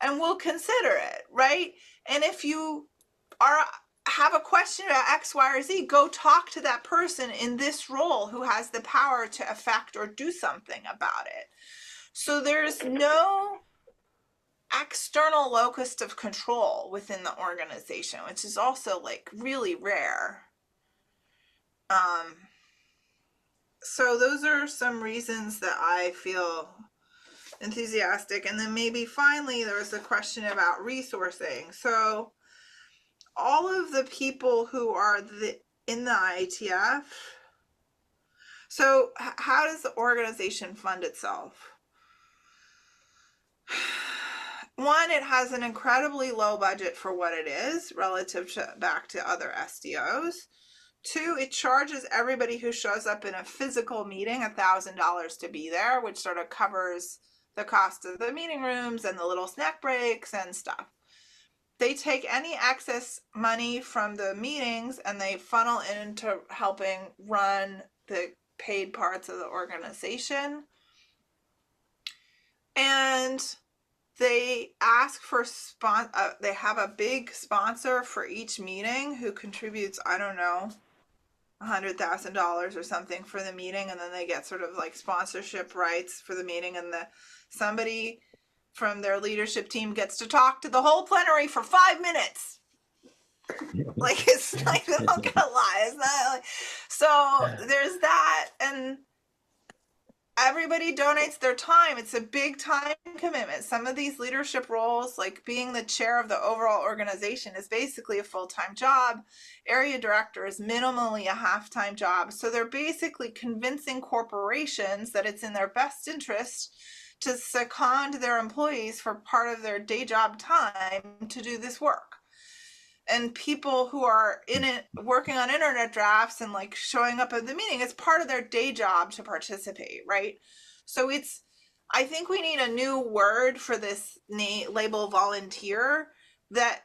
and we'll consider it, right? And if you have a question about X, Y, or Z, go talk to that person in this role who has the power to affect or do something about it. So there's no external locus of control within the organization, which is also like really rare. So those are some reasons that I feel enthusiastic. And then maybe finally there was a question about resourcing. So all of the people who are in the IETF, so how does the organization fund itself? One, it has an incredibly low budget for what it is relative to back to other SDOs. Two, it charges everybody who shows up in a physical meeting $1,000 to be there, which sort of covers the cost of the meeting rooms and the little snack breaks and stuff. They take any excess money from the meetings and they funnel into helping run the paid parts of the organization. And they ask for they have a big sponsor for each meeting who contributes, I don't know, $100,000 or something for the meeting, and then they get sort of like sponsorship rights for the meeting, and somebody from their leadership team gets to talk to the whole plenary for 5 minutes. Like, it's like, I'm not gonna lie, it's not like, so there's that, and everybody donates their time. It's a big time commitment. Some of these leadership roles, like being the chair of the overall organization, is basically a full-time job. Area director is minimally a half-time job. So they're basically convincing corporations that it's in their best interest to second their employees for part of their day job time to do this work. And people who are in it working on internet drafts and like showing up at the meeting, it's part of their day job to participate, right? So I think we need a new word for this label volunteer that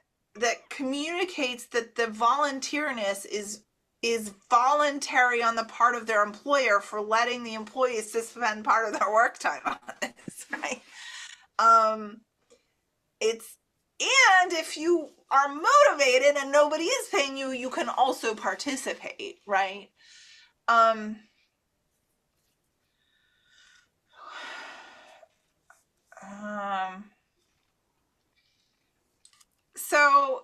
communicates that the volunteerness is voluntary on the part of their employer for letting the employees to spend part of their work time on this, right? And if you are motivated and nobody is paying you, you can also participate, right? So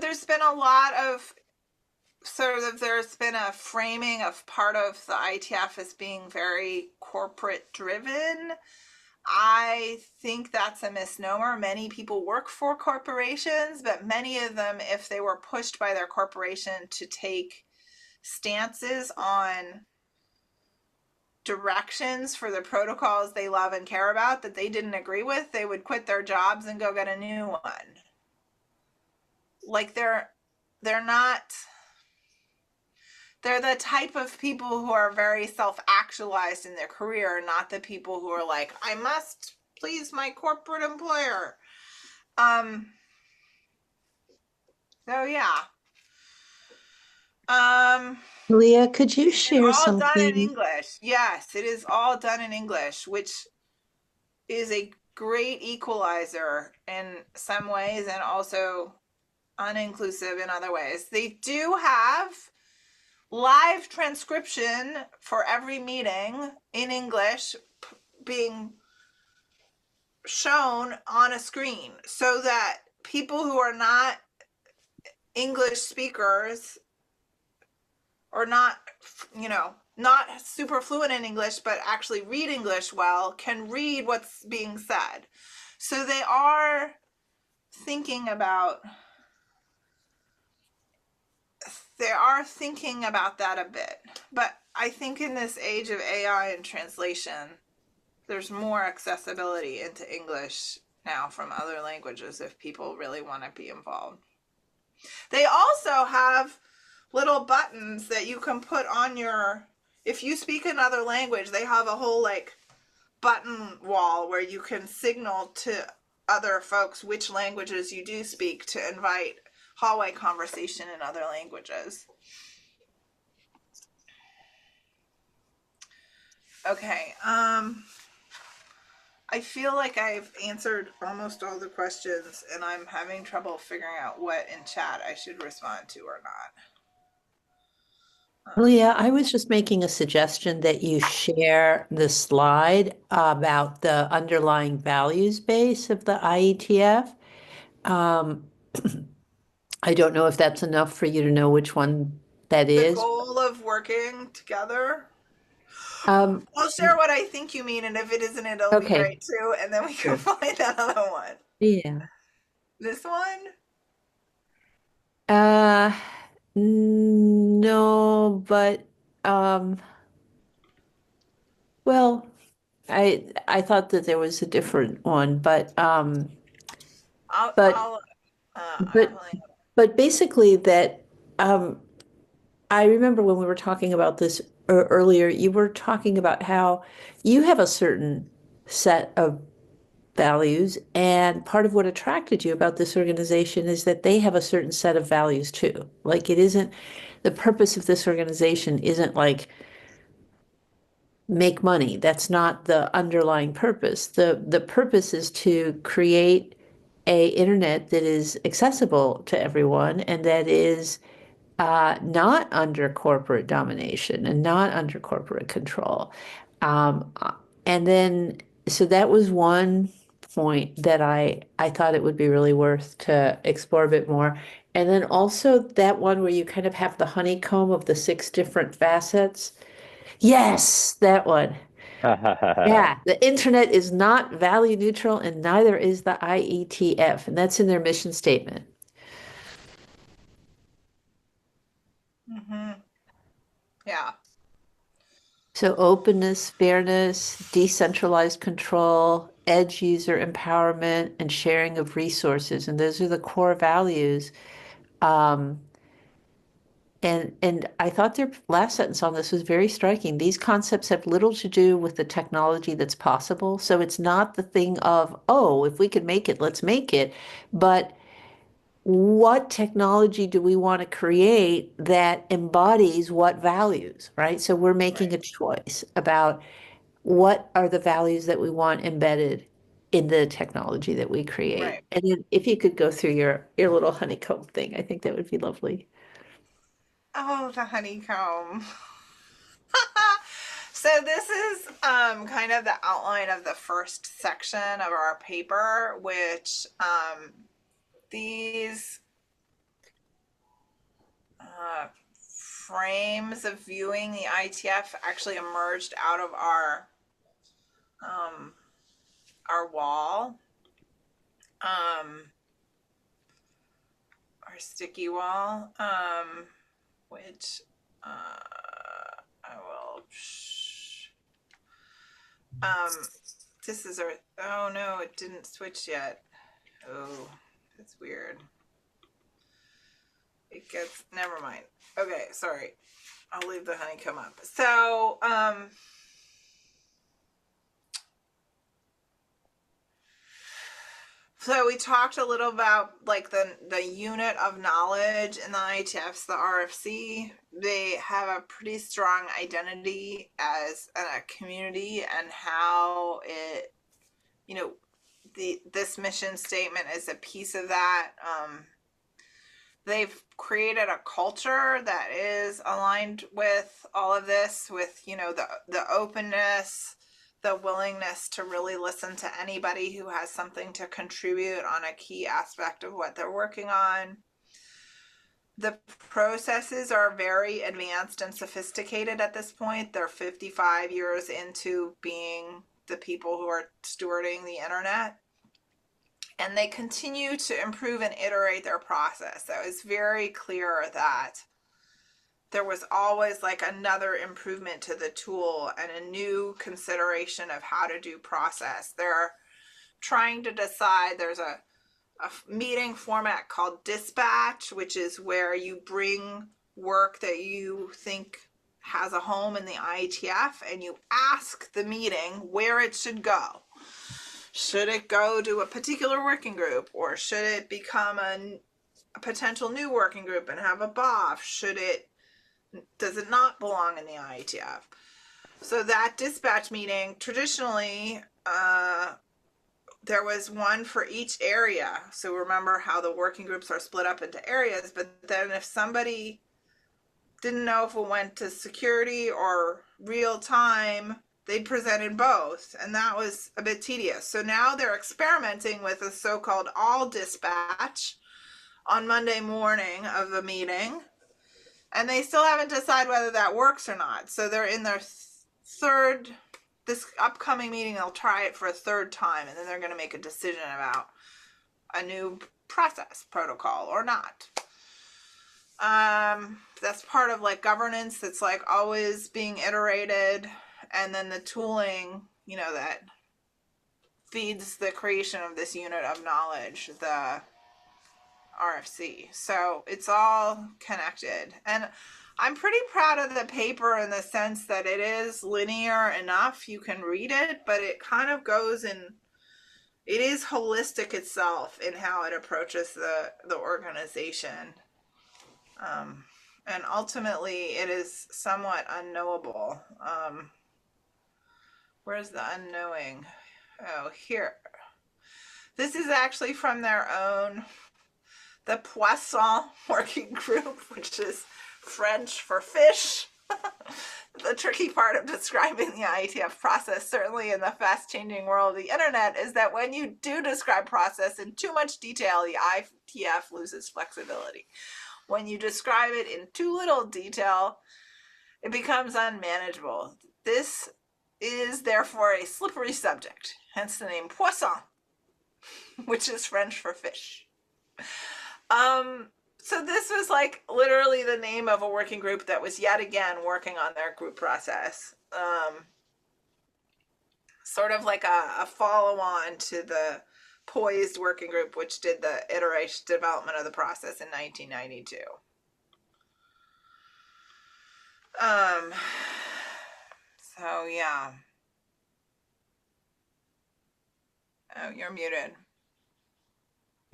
there's been a lot of there's been a framing of part of the IETF as being very corporate driven. I think that's a misnomer. Many people work for corporations, but many of them, if they were pushed by their corporation to take stances on directions for the protocols they love and care about that they didn't agree with, they would quit their jobs and go get a new one. Like they're the type of people who are very self-actualized in their career, not the people who are like, I must please my corporate employer. So yeah. Leah, could you share it's all done in something? English. Yes, it is all done in English, which is a great equalizer in some ways and also uninclusive in other ways. They do have live transcription for every meeting in English being shown on a screen so that people who are not English speakers or not super fluent in English, but actually read English well, can read what's being said. So they are thinking about that a bit. But I think in this age of AI and translation, there's more accessibility into English now from other languages if people really want to be involved. They also have little buttons that you can put on if you speak another language, they have a whole button wall where you can signal to other folks which languages you do speak to invite hallway conversation in other languages. Okay, I feel like I've answered almost all the questions and I'm having trouble figuring out what in chat I should respond to or not. Leah, I was just making a suggestion that you share the slide about the underlying values base of the IETF. I don't know if that's enough for you to know which one that is. The goal of working together. I'll share what I think you mean, and if it isn't, it'll be great too, and then we can find another one. Yeah. This one? No, but well, I thought that there was a different one, but basically that I remember when we were talking about this earlier, you were talking about how you have a certain set of values, and part of what attracted you about this organization is that they have a certain set of values too. Like it isn't, the purpose of this organization isn't like make money. That's not the underlying purpose. The purpose is to create a internet that is accessible to everyone and that is not under corporate domination and not under corporate control. And then, so that was one point that I thought it would be really worth to explore a bit more. And then also that one where you kind of have the honeycomb of the 6 different facets. Yes, that one. Yeah, the internet is not value neutral and neither is the IETF, and that's in their mission statement. Mm-hmm. Yeah. So openness, fairness, decentralized control, edge user empowerment, and sharing of resources. And those are the core values. And I thought their last sentence on this was very striking. These concepts have little to do with the technology that's possible. So it's not the thing of, oh, if we could make it, let's make it. But what technology do we want to create that embodies what values, right? So we're making a choice about what are the values that we want embedded in the technology that we create. Right. And then if you could go through your little honeycomb thing, I think that would be lovely. Oh, the honeycomb. So this is kind of the outline of the first section of our paper, which these frames of viewing the IETF actually emerged out of our wall, our sticky wall, which I will. This is our. Oh no, it didn't switch yet. Oh, that's weird. It gets. Never mind. Okay, sorry. I'll leave the honeycomb up. So, so we talked a little about like the unit of knowledge in the IETFs, the RFC. They have a pretty strong identity as a community, and how it, you know, this mission statement is a piece of that. They've created a culture that is aligned with all of this, with, you know, the openness, the willingness to really listen to anybody who has something to contribute on a key aspect of what they're working on. The processes are very advanced and sophisticated at this point. They're 55 years into being the people who are stewarding the internet. And they continue to improve and iterate their process. So it's very clear that there was always like another improvement to the tool and a new consideration of how to do process. They're trying to decide, there's a meeting format called dispatch, which is where you bring work that you think has a home in the IETF and you ask the meeting where it should go. Should it go to a particular working group, or should it become a potential new working group and have a BOF? Does it not belong in the IETF? So that dispatch meeting, traditionally, there was one for each area. So remember how the working groups are split up into areas, but then if somebody didn't know if it went to security or real time, they presented both, and that was a bit tedious. So now they're experimenting with a so-called all dispatch on Monday morning of the meeting, and they still haven't decided whether that works or not. So they're in their this upcoming meeting, they'll try it for a third time, and then they're going to make a decision about a new process protocol or not. That's part of like governance that's like always being iterated. And then the tooling, you know, that feeds the creation of this unit of knowledge, the RFC. So it's all connected. And I'm pretty proud of the paper in the sense that it is linear enough. You can read it, but it kind of goes in, it is holistic itself in how it approaches the organization. And ultimately, it is somewhat unknowable. Where's the unknowing? Oh, here. This is actually from their own, the Poisson working group, which is French for fish. The tricky part of describing the IETF process, certainly in the fast-changing world of the internet, is that when you do describe process in too much detail, the IETF loses flexibility. When you describe it in too little detail, it becomes unmanageable. This is therefore a slippery subject, hence the name Poisson, which is French for fish. So this was like literally the name of a working group that was yet again working on their group process. Sort of like a follow-on to the Poised working group, which did the iteration development of the process in 1992. So yeah. Oh, you're muted.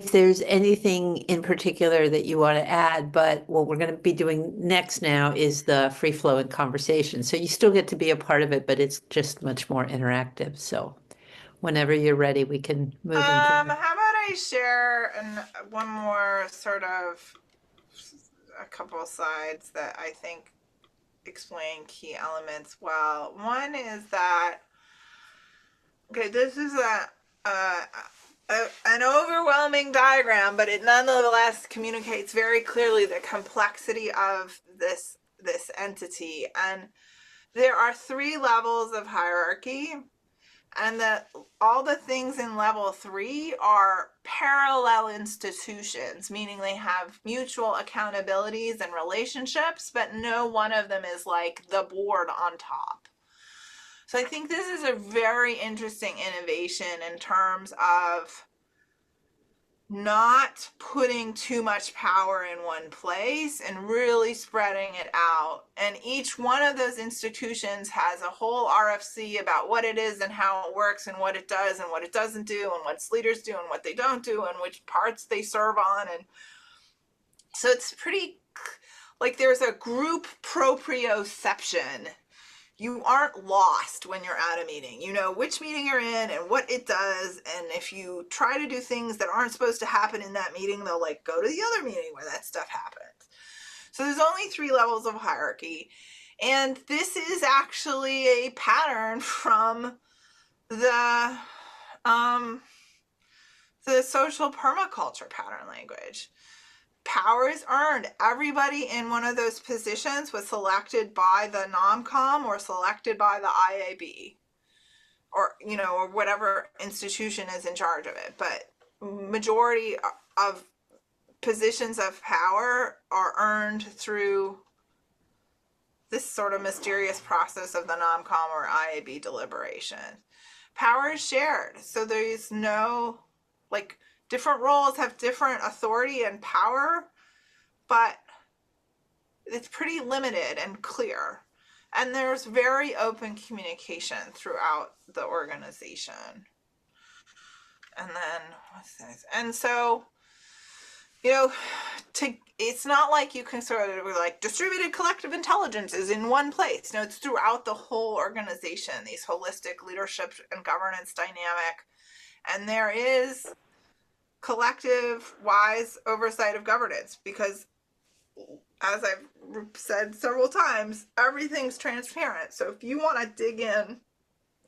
If there's anything in particular that you want to add, but what we're going to be doing next now is the free flowing conversation. So you still get to be a part of it, but it's just much more interactive. So whenever you're ready, we can move into How about I share one more sort of a couple of slides that I think explain key elements well. One is that, okay, this is an overwhelming diagram, but it nonetheless communicates very clearly the complexity of this this entity. And there are 3 levels of hierarchy, and that all the things in level 3 are parallel institutions, meaning they have mutual accountabilities and relationships, but no one of them is like the board on top. So I think this is a very interesting innovation in terms of not putting too much power in one place and really spreading it out. And each one of those institutions has a whole RFC about what it is and how it works and what it does and what it doesn't do and what its leaders do and what they don't do and which parts they serve on. And so it's pretty, like, there's a group proprioception. You aren't lost when you're at a meeting. You know which meeting you're in and what it does. And if you try to do things that aren't supposed to happen in that meeting, they'll like go to the other meeting where that stuff happens. So there's only 3 levels of hierarchy. And this is actually a pattern from the social permaculture pattern language. Power is earned. Everybody in one of those positions was selected by the Nomcom or selected by the IAB, or, you know, or whatever institution is in charge of it. But majority of positions of power are earned through this sort of mysterious process of the Nomcom or IAB deliberation. Power is shared. So there's no, like, different roles have different authority and power, but it's pretty limited and clear. And there's very open communication throughout the organization. And then, what's this? And so, you know, it's not like you can sort of like distributed collective intelligence is in one place. No, it's throughout the whole organization, these holistic leadership and governance dynamic. And there is collective wise oversight of governance, because as I've said several times, everything's transparent. So if you want to dig in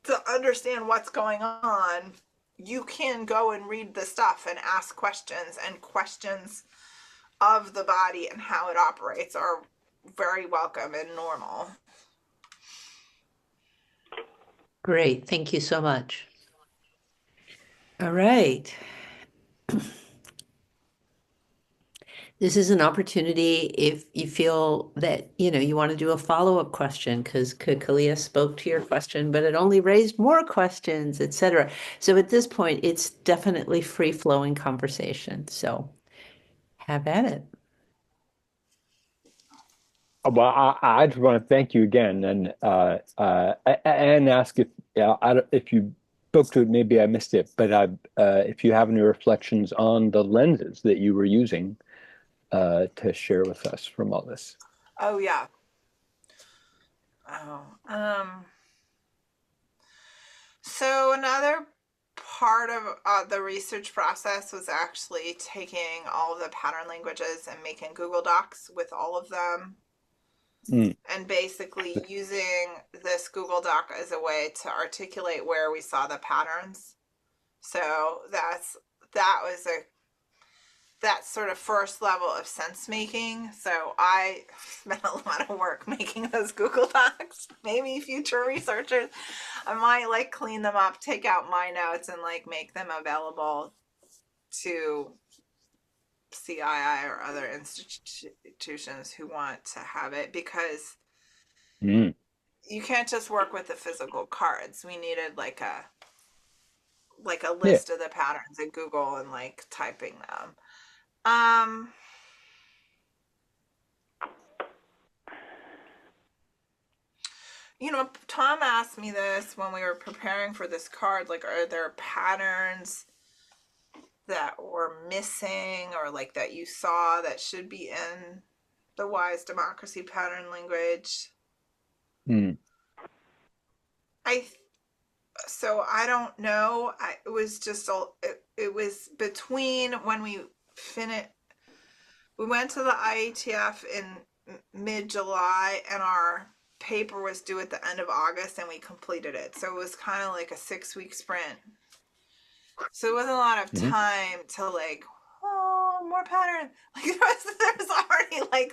to understand what's going on, you can go and read the stuff and ask questions, and questions of the body and how it operates are very welcome and normal. Great. Thank you so much. All right. This is an opportunity if you feel that, you know, you want to do a follow-up question, because Kaliya spoke to your question, but it only raised more questions, etc. So at this point, it's definitely free-flowing conversation. So have at it. Well, I just want to thank you again, and ask if you spoke to it, maybe I missed it, but if you have any reflections on the lenses that you were using to share with us from all this. Oh, yeah. So another part of the research process was actually taking all of the pattern languages and making Google Docs with all of them. And basically using this Google Doc as a way to articulate where we saw the patterns. So that sort of first level of sense making. So I spent a lot of work making those Google Docs. Maybe future researchers, I might like clean them up, take out my notes, and like make them available to CII or other institutions who want to have it, because you can't just work with the physical cards. We needed like a list of the patterns in Google and like typing them. You know, Tom asked me this when we were preparing for this card, like, are there patterns that were missing or like that you saw that should be in the wise democracy pattern language? So I don't know. It was just it was between when we finished. We went to the IETF in mid-July, and our paper was due at the end of August, and we completed it. So it was kind of like a 6-week sprint. So it wasn't a lot of time to like, oh, more pattern. Like there was already like,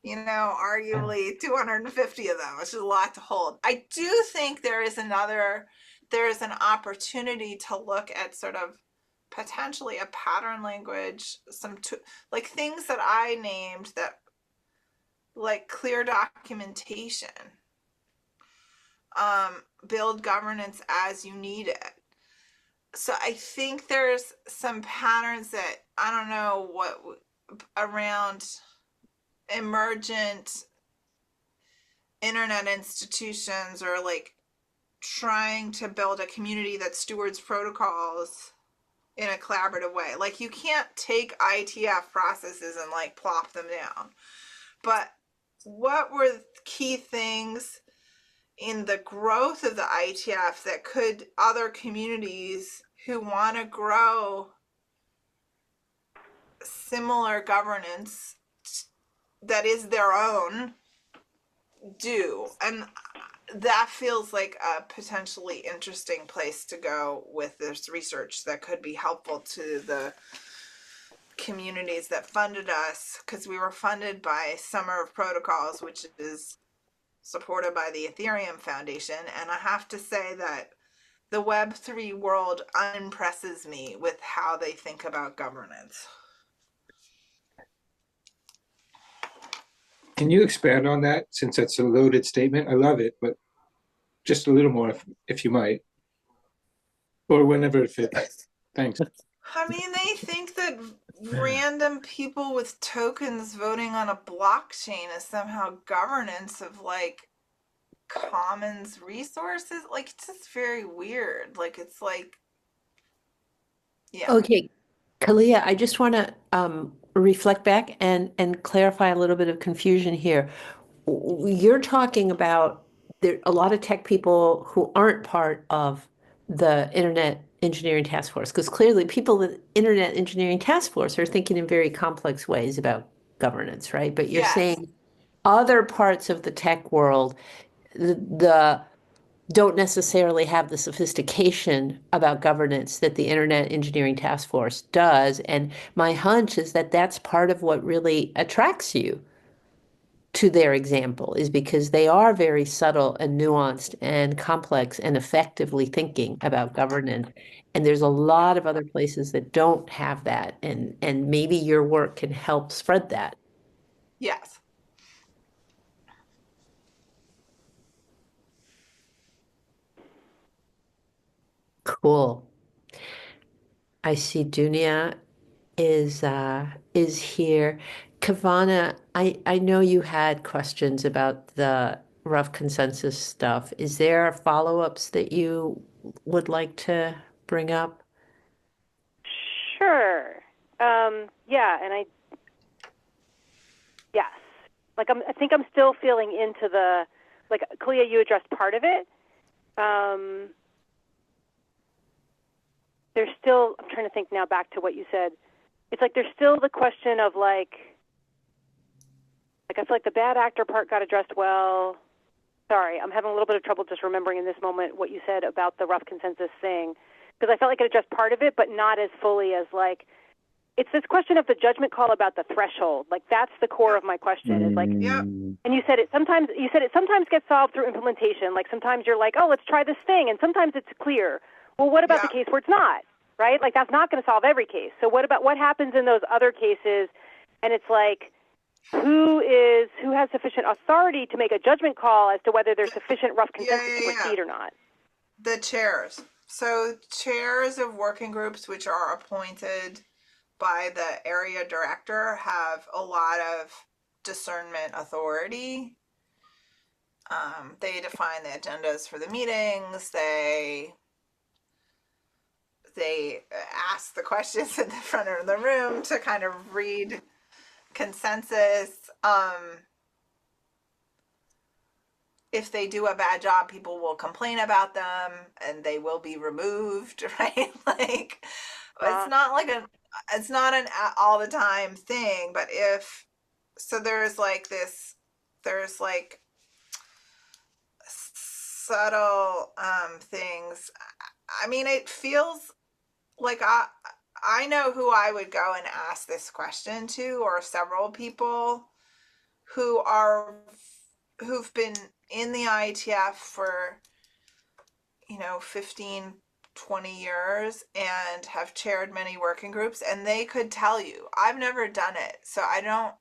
arguably 250 of them, which is a lot to hold. I do think there is an opportunity to look at sort of potentially a pattern language, like things that I named that, like clear documentation, build governance as you need it. So I think there's some patterns that, I don't know what, around emergent internet institutions, or like trying to build a community that stewards protocols in a collaborative way. Like you can't take IETF processes and like plop them down. But what were key things in the growth of the IETF that could other communities who want to grow similar governance that is their own do? And that feels like a potentially interesting place to go with this research that could be helpful to the communities that funded us, because we were funded by Summer of Protocols, which is supported by the Ethereum Foundation. And I have to say that the Web3 world unimpresses me with how they think about governance. Can you expand on that, since that's a loaded statement? I love it, but just a little more, if you might, or whenever it fits. Thanks. I mean, they think that random people with tokens voting on a blockchain is somehow governance of like commons resources. Like, it's just very weird. Like, it's like, yeah. Okay, Kaliya, I just want to reflect back and clarify a little bit of confusion here. You're talking about there a lot of tech people who aren't part of the Internet Engineering Taskforce, because clearly people in the Internet Engineering Taskforce are thinking in very complex ways about governance, right? But you're Yes. saying other parts of the tech world, the don't necessarily have the sophistication about governance that the Internet Engineering Task Force does. And my hunch is that that's part of what really attracts you to their example, is because they are very subtle and nuanced and complex and effectively thinking about governance. And there's a lot of other places that don't have that. And maybe your work can help spread that. Yes. Cool. I see Dunia is here. Kavana, I know you had questions about the rough consensus stuff. Is there follow-ups that you would like to bring up? Sure. Yeah, and yes. Like I think I'm still feeling into the, like Kaliya, you addressed part of it. There's still, I'm trying to think now back to what you said. It's like there's still the question of like I feel like the bad actor part got addressed well. Sorry, I'm having a little bit of trouble just remembering in this moment what you said about the rough consensus thing, because I felt like it addressed part of it, but not as fully as like, it's this question of the judgment call about the threshold. Like that's the core of my question is like, Yep. and you said it sometimes gets solved through implementation. Like sometimes you're like, oh, let's try this thing. And sometimes it's clear. Well, what about the case where it's not, right? Like that's not going to solve every case. So what happens in those other cases? And it's like, who has sufficient authority to make a judgment call as to whether there's sufficient rough consensus to proceed or not? The chairs. So chairs of working groups, which are appointed by the area director, have a lot of discernment authority. They define the agendas for the meetings. They ask the questions in the front of the room to kind of read consensus. If they do a bad job, people will complain about them and they will be removed, right? Like it's not an all the time thing, but there's like subtle things. I mean, it feels like I know who I would go and ask this question to, or several people who've been in the IETF for 15, 20 years and have chaired many working groups, and they could tell you. I've never done it, so I don't,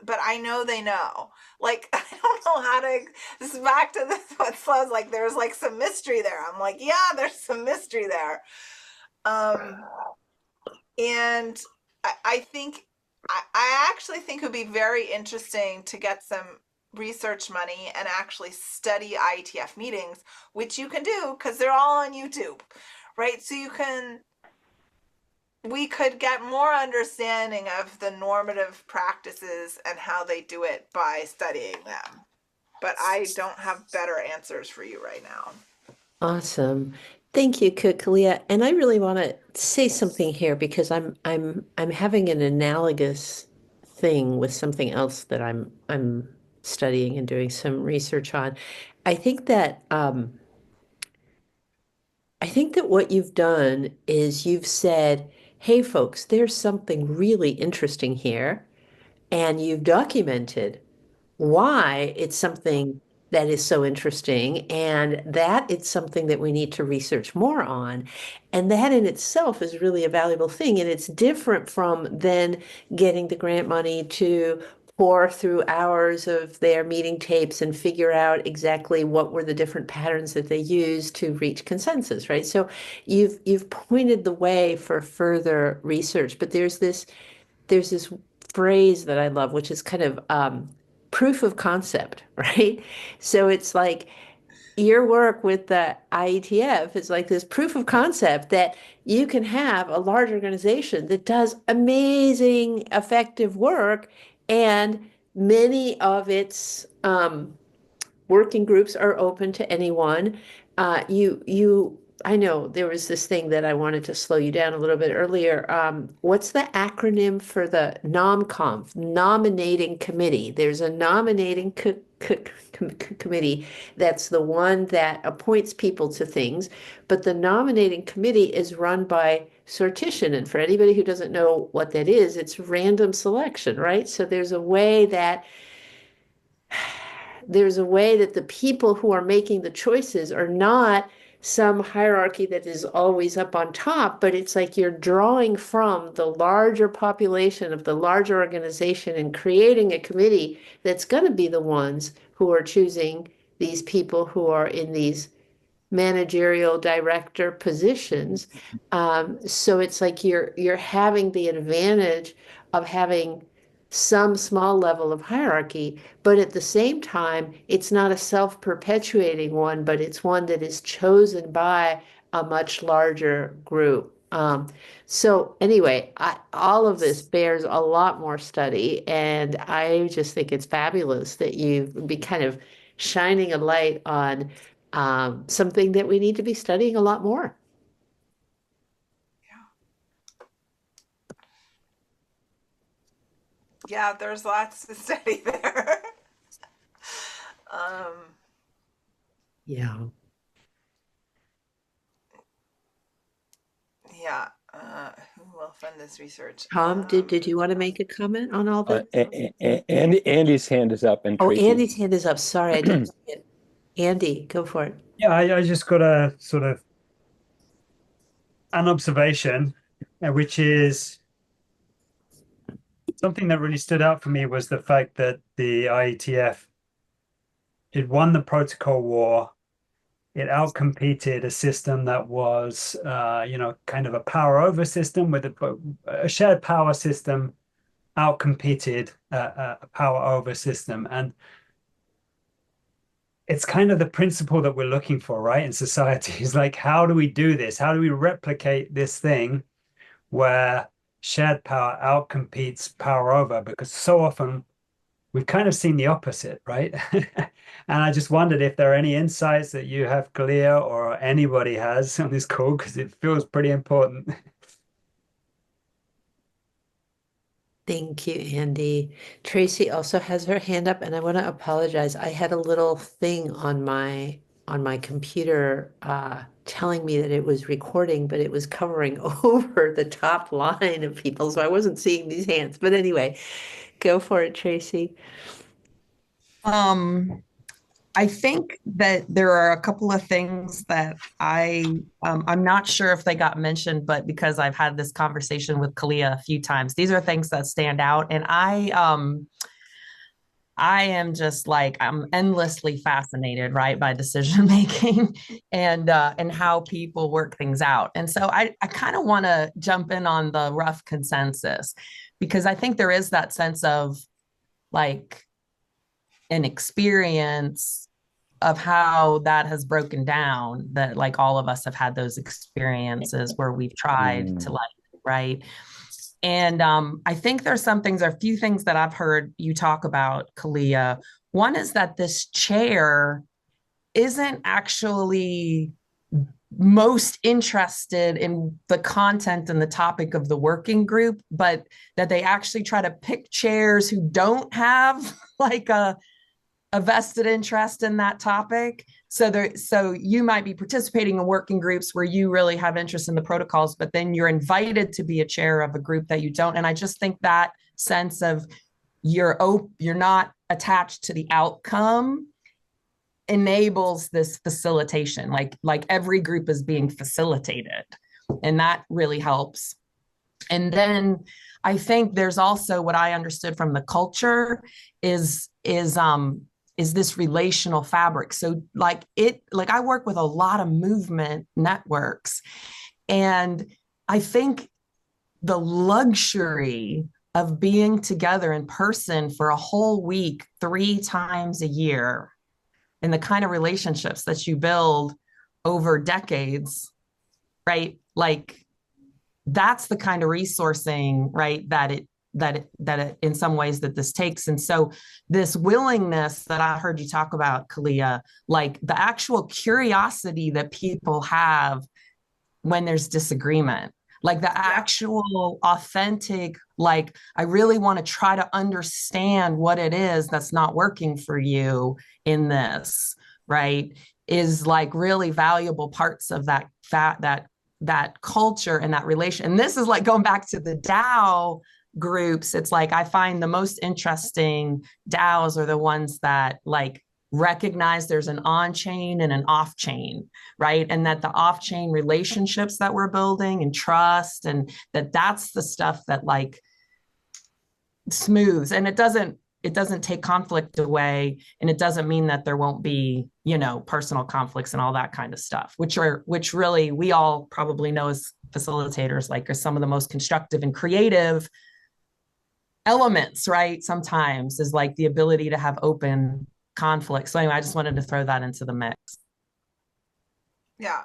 but I know they know. Like, I don't know how to, this is back to this, what Slo's like, there's like some mystery there. I'm like, yeah, there's some mystery there. And I think, I actually think it would be very interesting to get some research money and actually study IETF meetings, which you can do because they're all on YouTube, right? So we could get more understanding of the normative practices and how they do it by studying them. But I don't have better answers for you right now. Awesome. Thank you, Kaliya. And I really want to say something here because I'm having an analogous thing with something else that I'm studying and doing some research on. I think that what you've done is you've said, hey folks, there's something really interesting here, and you've documented why it's something that is so interesting and that it's something that we need to research more on. And that in itself is really a valuable thing. And it's different from then getting the grant money to pour through hours of their meeting tapes and figure out exactly what were the different patterns that they used to reach consensus, right? So you've pointed the way for further research, but there's this phrase that I love, which is kind of proof of concept, right? So it's like your work with the IETF is like this proof of concept that you can have a large organization that does amazing, effective work, and many of its working groups are open to anyone. I know there was this thing that I wanted to slow you down a little bit earlier. What's the acronym for the Nomcom, nominating committee? There's a nominating committee that's the one that appoints people to things, but the nominating committee is run by sortition. And for anybody who doesn't know what that is, it's random selection, right? So there's a way that the people who are making the choices are not some hierarchy that is always up on top, but it's like you're drawing from the larger population of the larger organization and creating a committee that's going to be the ones who are choosing these people who are in these managerial director positions. So it's like you're having the advantage of having some small level of hierarchy, but at the same time, it's not a self-perpetuating one, but it's one that is chosen by a much larger group. So anyway, all of this bears a lot more study, and I just think it's fabulous that you've been kind of shining a light on something that we need to be studying a lot more. Yeah, there's lots to study there. Yeah. Yeah. Who will fund this research? Tom, did you want to make a comment on all this? Andy's hand is up, and Oh, Tracy. Andy's hand is up. Sorry, I didn't see it. Andy, go for it. Yeah, I just got a sort of an observation, which is something that really stood out for me was the fact that the IETF, it won the protocol war. It outcompeted a system that was, kind of a power over system with a shared power system, outcompeted a power over system. And it's kind of the principle that we're looking for, right, in society. Is like, how do we do this? How do we replicate this thing where shared power outcompetes power over? Because so often we've kind of seen the opposite, right? And I just wondered if there are any insights that you have, Kaliya, or anybody has on this call, because it feels pretty important. Thank you, Andy. Tracy also has her hand up, and I want to apologize. I had a little thing on my computer telling me that it was recording, but it was covering over the top line of people, so I wasn't seeing these hands. But anyway, go for it, Tracy. I think that there are a couple of things that I'm not sure if they got mentioned, but because I've had this conversation with Kaliya a few times, these are things that stand out. And I am just like, I'm endlessly fascinated, right, by decision making and how people work things out. And so I kind of want to jump in on the rough consensus, because I think there is that sense of like an experience of how that has broken down, that like all of us have had those experiences where we've tried to like, right? And I think there's a few things that I've heard you talk about, Kaliya. One is that this chair isn't actually most interested in the content and the topic of the working group, but that they actually try to pick chairs who don't have like a vested interest in that topic. So you might be participating in working groups where you really have interest in the protocols, but then you're invited to be a chair of a group that you don't. And I just think that sense of you're not attached to the outcome enables this facilitation, like every group is being facilitated, and that really helps. And then I think there's also what I understood from the culture is this relational fabric. So like I work with a lot of movement networks, and I think the luxury of being together in person for a whole week, 3 times a year, and the kind of relationships that you build over decades, right? Like that's the kind of resourcing, right, that it in some ways that this takes. And so this willingness that I heard you talk about, Kaliya, like the actual curiosity that people have when there's disagreement, like the actual authentic, like I really want to try to understand what it is that's not working for you in this, right, is like really valuable parts of that culture and that relation. And this is like going back to the DAO groups. It's like I find the most interesting DAOs are the ones that like recognize there's an on-chain and an off-chain, right? And that the off-chain relationships that we're building and trust, and that's the stuff that like smooths, and it doesn't take conflict away, and it doesn't mean that there won't be, personal conflicts and all that kind of stuff, which really we all probably know as facilitators, like are some of the most constructive and creative elements, right? Sometimes is like the ability to have open conflict. So anyway, I just wanted to throw that into the mix. Yeah.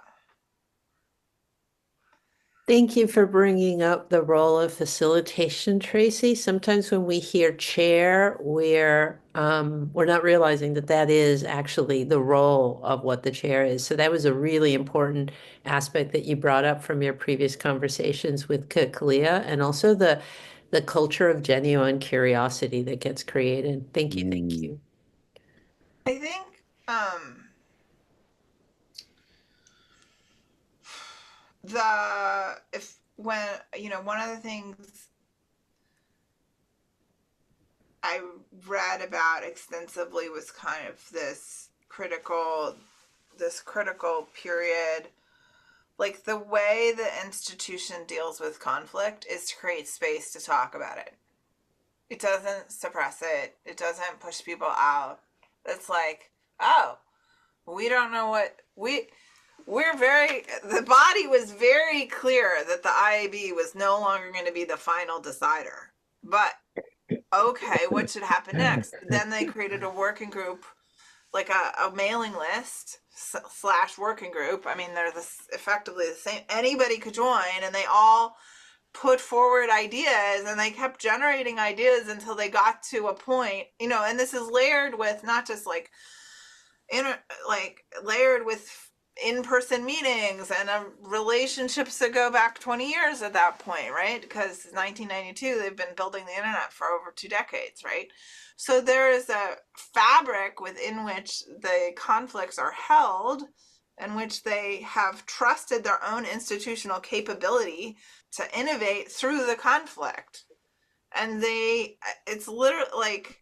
Thank you for bringing up the role of facilitation, Tracy. Sometimes when we hear chair, we're not realizing that is actually the role of what the chair is. So that was a really important aspect that you brought up from your previous conversations with Kaliya, and also the culture of genuine curiosity that gets created. Thank you. Thank you. I think one of the things I read about extensively was kind of this critical period. Like the way the institution deals with conflict is to create space to talk about it. It doesn't suppress it. It doesn't push people out. It's like, oh, we don't know what the body was very clear that the IAB was no longer going to be the final decider. But okay, what should happen next? Then they created a working group, like a mailing list / working group. I mean, they're effectively the same. Anybody could join, and they all put forward ideas, and they kept generating ideas until they got to a point, and this is layered with not just layered with in-person meetings and relationships that go back 20 years at that point, right? Because 1992, they've been building the internet for over 2 decades, right? So there is a fabric within which the conflicts are held, in which they have trusted their own institutional capability to innovate through the conflict. And it's literally like,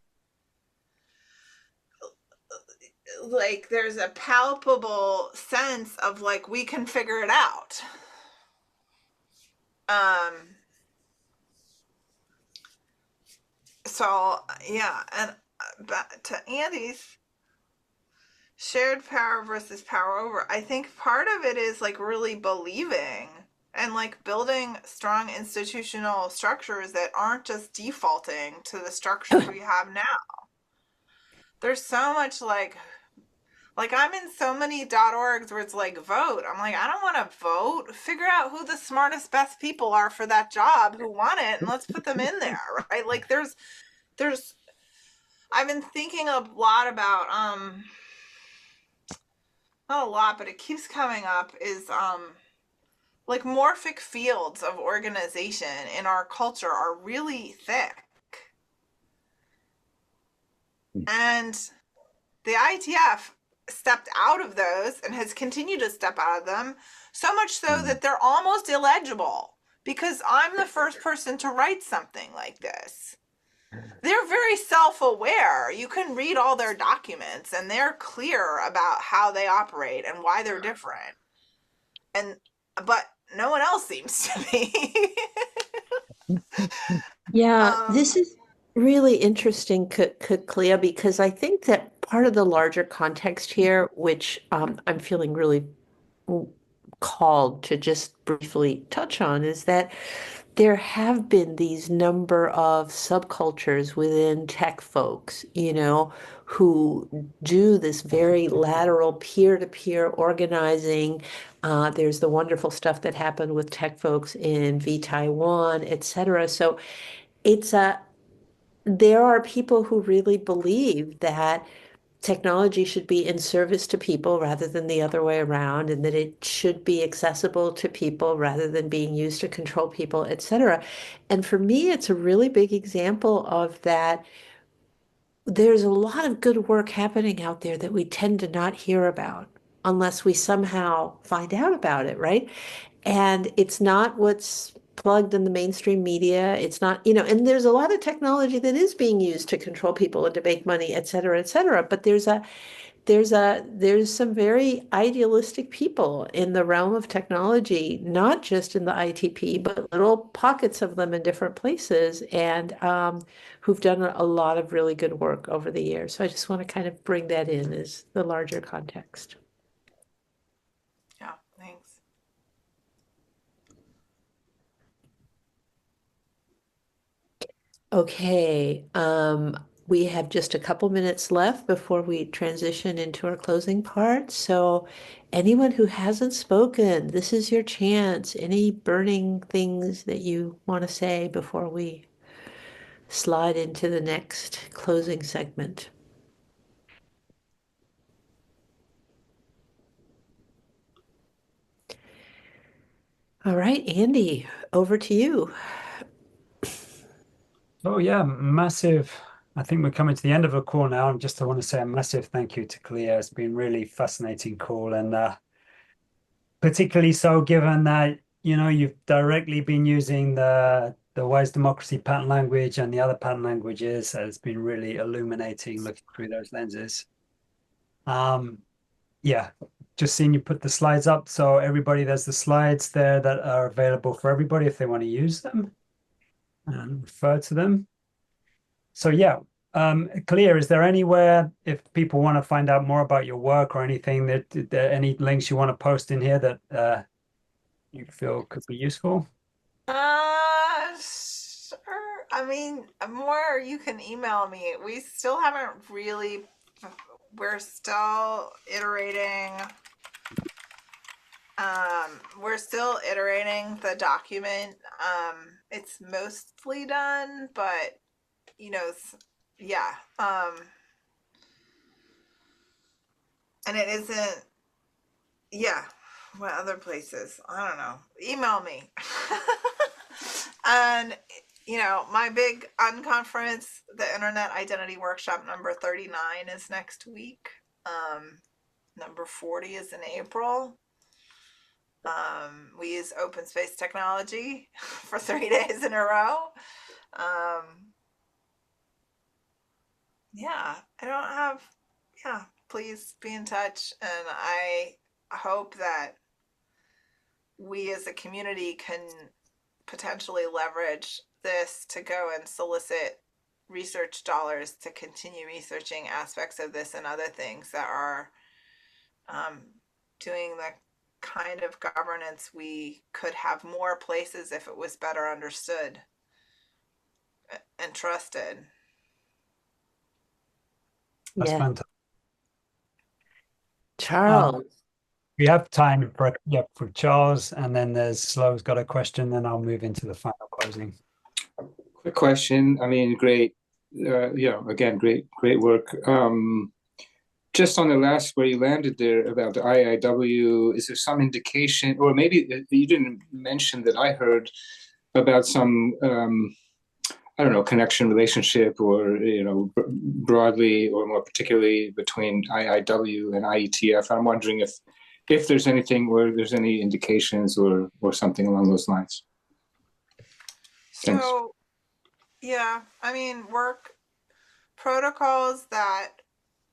like there's a palpable sense of like we can figure it out. So yeah, and back to Andy's shared power versus power over. I think part of it is like really believing and like building strong institutional structures that aren't just defaulting to the structures we have now. There's so much like I'm in so many .orgs where it's like vote. I'm like, I don't want to vote. Figure out who the smartest, best people are for that job who want it, and let's put them in there, right? Like there's I've been thinking a lot about not a lot, but it keeps coming up, is like morphic fields of organization in our culture are really thick. And the IETF stepped out of those and has continued to step out of them, so much so that they're almost illegible because I'm the first person to write something like this. They're very self-aware. You can read all their documents and they're clear about how they operate and why they're different. But no one else seems to be. Yeah, this is really interesting, Kaliya, because I think that part of the larger context here, which I'm feeling really called to just briefly touch on, is that there have been these number of subcultures within tech folks, who do this very lateral peer-to-peer organizing. There's the wonderful stuff that happened with tech folks in Taiwan, etc. So there are people who really believe that technology should be in service to people rather than the other way around, and that it should be accessible to people rather than being used to control people, etc. And for me, it's a really big example of that. There's a lot of good work happening out there that we tend to not hear about unless we somehow find out about it, right? And it's not what's plugged in the mainstream media. It's not, and there's a lot of technology that is being used to control people and to make money, et cetera, et cetera. But there's some very idealistic people in the realm of technology, not just in the ITP, but little pockets of them in different places, and who've done a lot of really good work over the years. So I just want to kind of bring that in as the larger context. Yeah, thanks. Okay, we have just a couple minutes left before we transition into our closing part. So anyone who hasn't spoken, this is your chance. Any burning things that you want to say before we slide into the next closing segment? All right, Andy, over to you. Oh yeah, massive. I think we're coming to the end of the call now. And just I want to say a massive thank you to Kaliya. It's been really fascinating call, and particularly so given that you've directly been using the Wise Democracy pattern language and the other pattern languages. It's been really illuminating looking through those lenses. Yeah, just seeing you put the slides up. So everybody, there's the slides there that are available for everybody if they want to use them and refer to them. So yeah, Kaliya, is there anywhere, if people want to find out more about your work or anything, that any links you want to post in here that you feel could be useful? Sure. I mean, more you can email me. We still haven't really, we're still iterating. We're still iterating the document. It's mostly done, but yeah. And it isn't, yeah. What other places? I don't know. Email me. And my big unconference, the Internet Identity Workshop number 39 is next week. Number 40 is in April. We use open space technology for 3 days in a row. Yeah, I don't have, yeah, please be in touch. And I hope that we as a community can potentially leverage this to go and solicit research dollars to continue researching aspects of this and other things that are doing the kind of governance we could have more places if it was better understood and trusted. That's Yeah. fantastic. Charles. We have time for Charles, and then there's Slo's got a question, then I'll move into the final closing. Quick question. I mean, great. Again, great work. Just on the last where you landed there about the IIW, is there some indication, or maybe you didn't mention that I heard about some, I don't know, connection relationship, or broadly or more particularly between IIW and IETF. I'm wondering if there's anything, or there's any indications or something along those lines. Thanks. So, yeah, I mean, work protocols that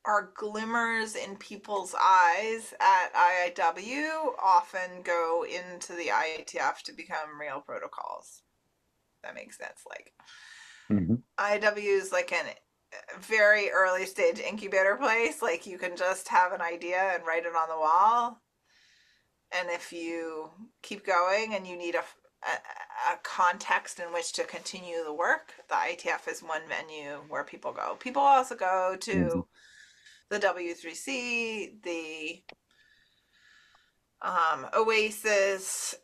are glimmers in people's eyes at IIW often go into the IETF to become real protocols. That makes sense. Like, IIW is like a very early stage incubator place. Like, you can just have an idea and write it on the wall. And if you keep going and you need a context in which to continue the work, the IETF is one venue where people go. People also go to the W3C, the OASIS,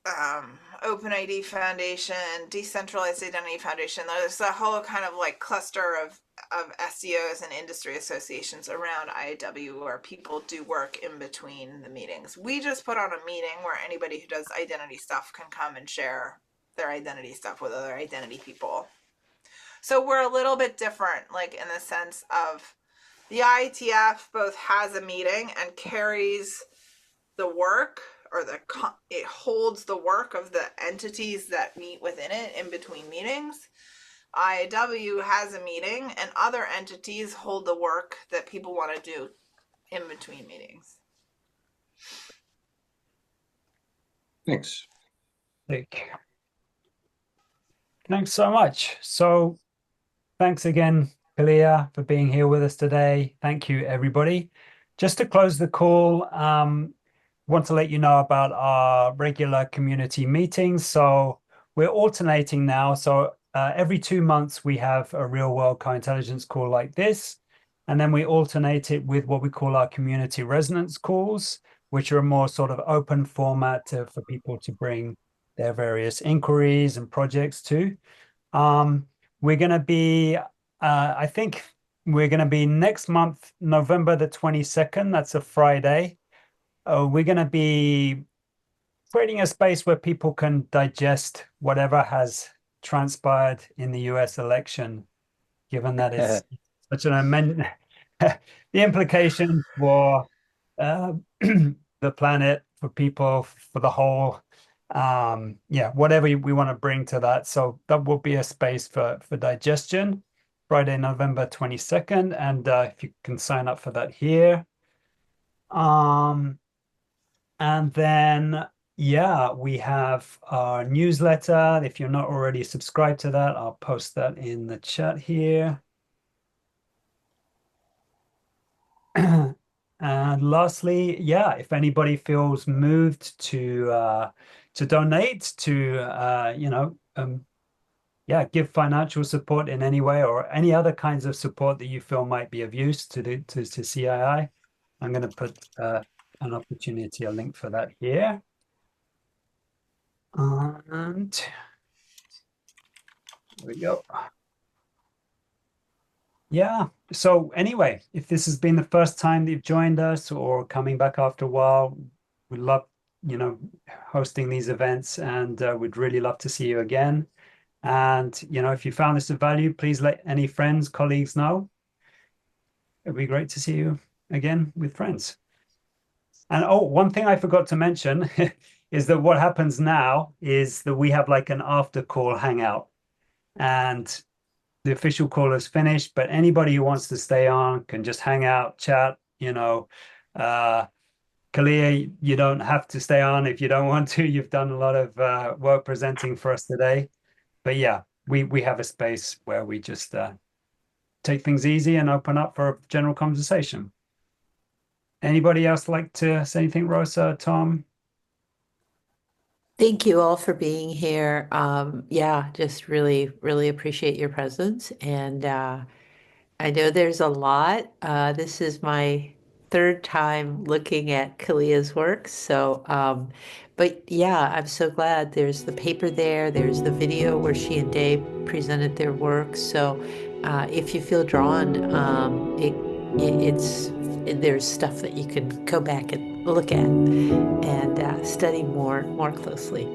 OpenID Foundation, Decentralized Identity Foundation. There's a whole kind of like cluster of SDOs and industry associations around IIW where people do work in between the meetings. We just put on a meeting where anybody who does identity stuff can come and share their identity stuff with other identity people. So we're a little bit different, like in the sense of the IETF both has a meeting and carries the work, or it holds the work of the entities that meet within it in between meetings. IIW has a meeting and other entities hold the work that people want to do in between meetings. Thanks. Thanks so much. So thanks again, Kaliya, for being here with us today. Thank you, everybody. Just to close the call, want to let you know about our regular community meetings. So we're alternating now. So every 2 months, we have a real world co-intelligence call like this. And then we alternate it with what we call our community resonance calls, which are a more sort of open format for people to bring their various inquiries and projects to. We're going to be, I think we're going to be next month, November the 22nd. That's a Friday. We're going to be creating a space where people can digest whatever has transpired in the US election, given that it's such an immense, the implication for the planet, for people, for the whole, whatever we want to bring to that. So that will be a space for digestion, Friday, November 22nd. And if you can sign up for that here. And then, we have our newsletter. If you're not already subscribed to that, I'll post that in the chat here. And lastly, if anybody feels moved to donate, to give financial support in any way, or any other kinds of support that you feel might be of use to CII, I'm going to put an opportunity, a link for that here. And there we go. So anyway, if this has been the first time that you've joined us or coming back after a while, we love, hosting these events, and we'd really love to see you again. And, if you found this of value, please let any friends, colleagues know. It'd be great to see you again with friends. And one thing I forgot to mention is that what happens now is that we have like an after call hangout, and the official call is finished, but anybody who wants to stay on can just hang out, chat, you know. Kaliya, you don't have to stay on if you don't want to. You've done a lot of work presenting for us today. But yeah, we have a space where we just take things easy and open up for a general conversation. Anybody else like to say anything, Rosa, Tom? Thank you all for being here. Yeah, just really, really appreciate your presence. And I know there's a lot. This is my third time looking at Kaliya's work. So, but yeah, I'm so glad there's the paper there. There's the video where she and Dave presented their work. So if you feel drawn, there's stuff that you can go back and look at and study more closely.